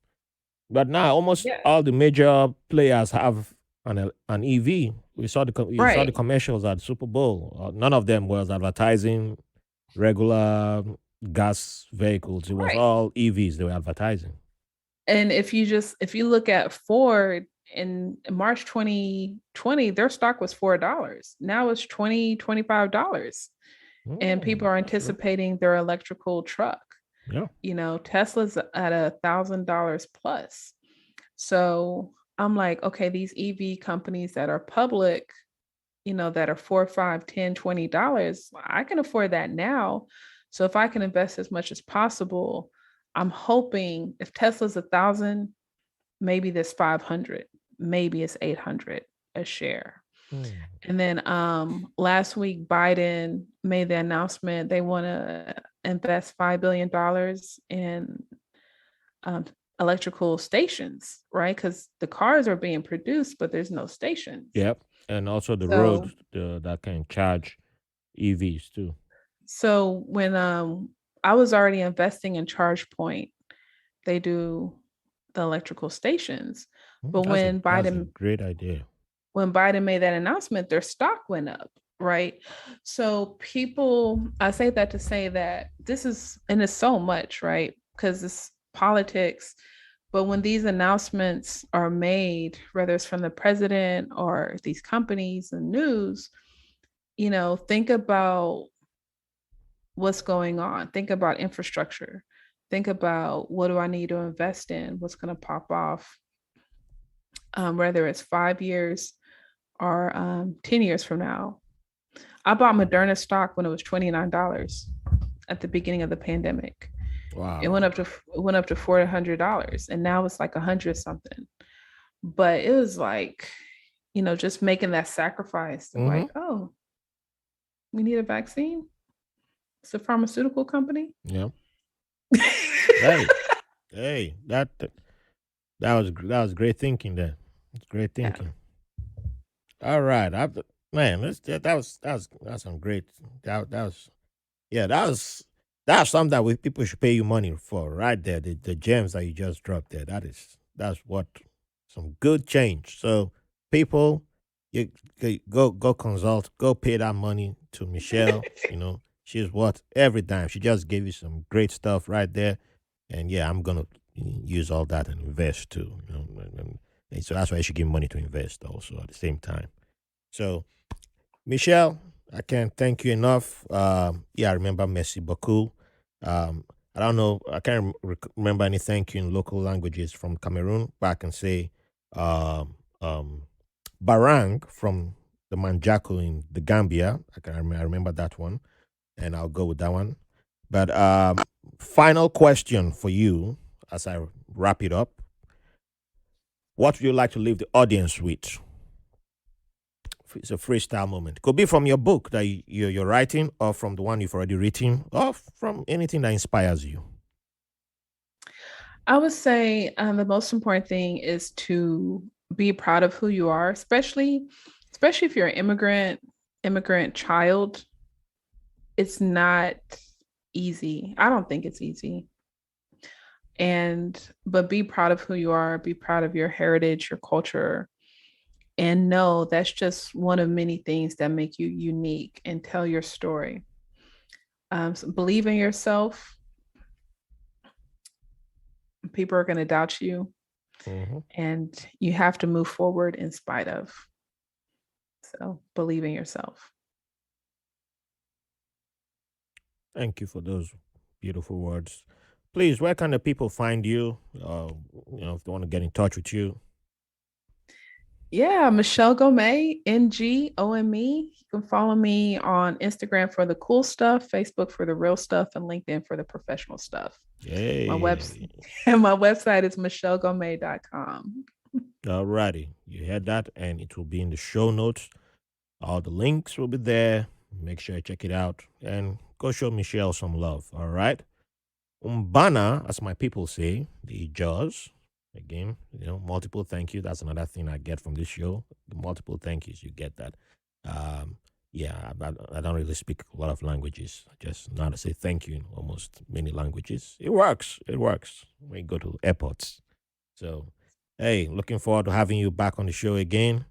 but now almost yeah, all the major players have an EV. We saw the right, commercials at Super Bowl. None of them was advertising regular gas vehicles. It was right. all EVs they were advertising. And if you look at Ford in March 2020, their stock was $4. Now it's $25. And people are That's true. anticipating their electrical truck. Yeah. Tesla's at $1,000 plus. So I'm like, okay, these EV companies that are public, that are 4, 5, 10, $20, I can afford that now. So if I can invest as much as possible, I'm hoping if Tesla's 1,000, maybe this 500, maybe it's 800 a share. Mm. And then last week, Biden made the announcement they want to invest $5 billion in um, electrical stations, right? Because the cars are being produced, but there's no stations. Yep. And also the So, roads that can charge. EVs too. So when I was already investing in ChargePoint, they do the electrical stations. But That's a great idea. when Biden made that announcement, their stock went up, right? So people, I say that to say that this is, and it's so much, right? Because it's politics. But when these announcements are made, whether it's from the president or these companies and news, think about what's going on. Think about infrastructure. Think about what do I need to invest in? What's going to pop off? Whether it's 5 years or 10 years from now. I bought Moderna stock when it was $29 at the beginning of the pandemic. Wow. It went up to $400, and now it's like 100 something. But it was like, just making that sacrifice. Like, oh, we need a vaccine. It's a pharmaceutical company. Yeah. hey, that was great thinking there. It's great thinking. Yeah. All right, that's some great. That's something that people should pay you money for right there. The gems that you just dropped there. That's what some good change. So people, you go consult, go pay that money to Michelle. She's what every time. She just gave you some great stuff right there, and yeah, I'm gonna use all that and invest too. And so that's why you should give money to invest also at the same time. So, Michelle, I can't thank you enough. I remember merci beaucoup. I don't know. I can't remember any thank you in local languages from Cameroon, but I can say barang from the Manjaco in the Gambia. I remember that one, and I'll go with that one. But final question for you as I wrap it up. What would you like to leave the audience with? It's a freestyle moment. Could be from your book that you're writing, or from the one you've already written, or from anything that inspires you. I would say the most important thing is to be proud of who you are, especially if you're an immigrant child. It's not easy. I don't think it's easy. But be proud of who you are, be proud of your heritage, your culture, and know that's just one of many things that make you unique and tell your story. So believe in yourself. People are going to doubt you, and you have to move forward in spite of. So believe in yourself. Thank you for those beautiful words. Please, where can the people find you? If they want to get in touch with you. Yeah, Michelle Ngome, Ngome. You can follow me on Instagram for the cool stuff, Facebook for the real stuff, and LinkedIn for the professional stuff. Yay. My website is michellengome.com. All righty. You heard that, and it will be in the show notes. All the links will be there. Make sure you check it out and go show Michelle some love. All right. Umbana, as my people say, the jaws. Again, multiple thank you. That's another thing I get from this show. The multiple thank yous, you get that. I don't really speak a lot of languages. I just know how to say thank you in almost many languages. It works. When you go to airports. So, hey, looking forward to having you back on the show again.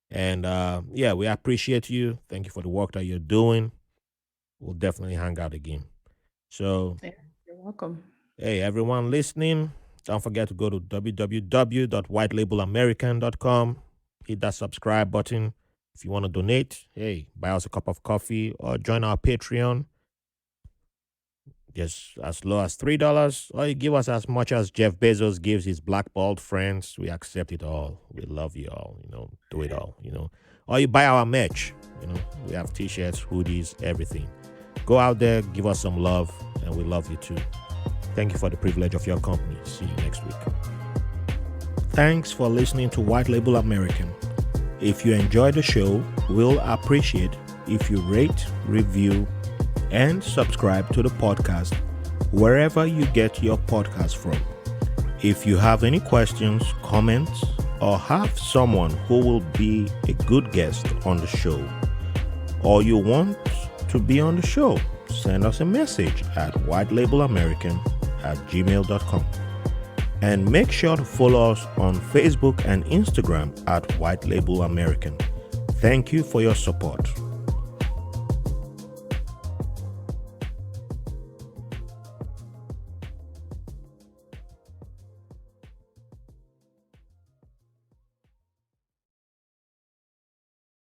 And we appreciate you. Thank you for the work that you're doing. We'll definitely hang out again. So, you're welcome. Hey, everyone listening. Don't forget to go to www.whitelabelamerican.com. Hit that subscribe button. If you want to donate, hey, buy us a cup of coffee or join our Patreon. Just as low as $3, or you give us as much as Jeff Bezos gives his blackballed friends. We accept it all. We love you all. Do it all. Or you buy our merch. We have t-shirts, hoodies, everything. Go out there, give us some love, and we love you too. Thank you for the privilege of your company. See you next week. Thanks for listening to White Label American. If you enjoy the show, we'll appreciate if you rate, review, and subscribe to the podcast wherever you get your podcast from. If you have any questions, comments, or have someone who will be a good guest on the show, or you want to be on the show, send us a message at whitelabelamerican@gmail.com. And make sure to follow us on Facebook and Instagram at White Label American. Thank you for your support.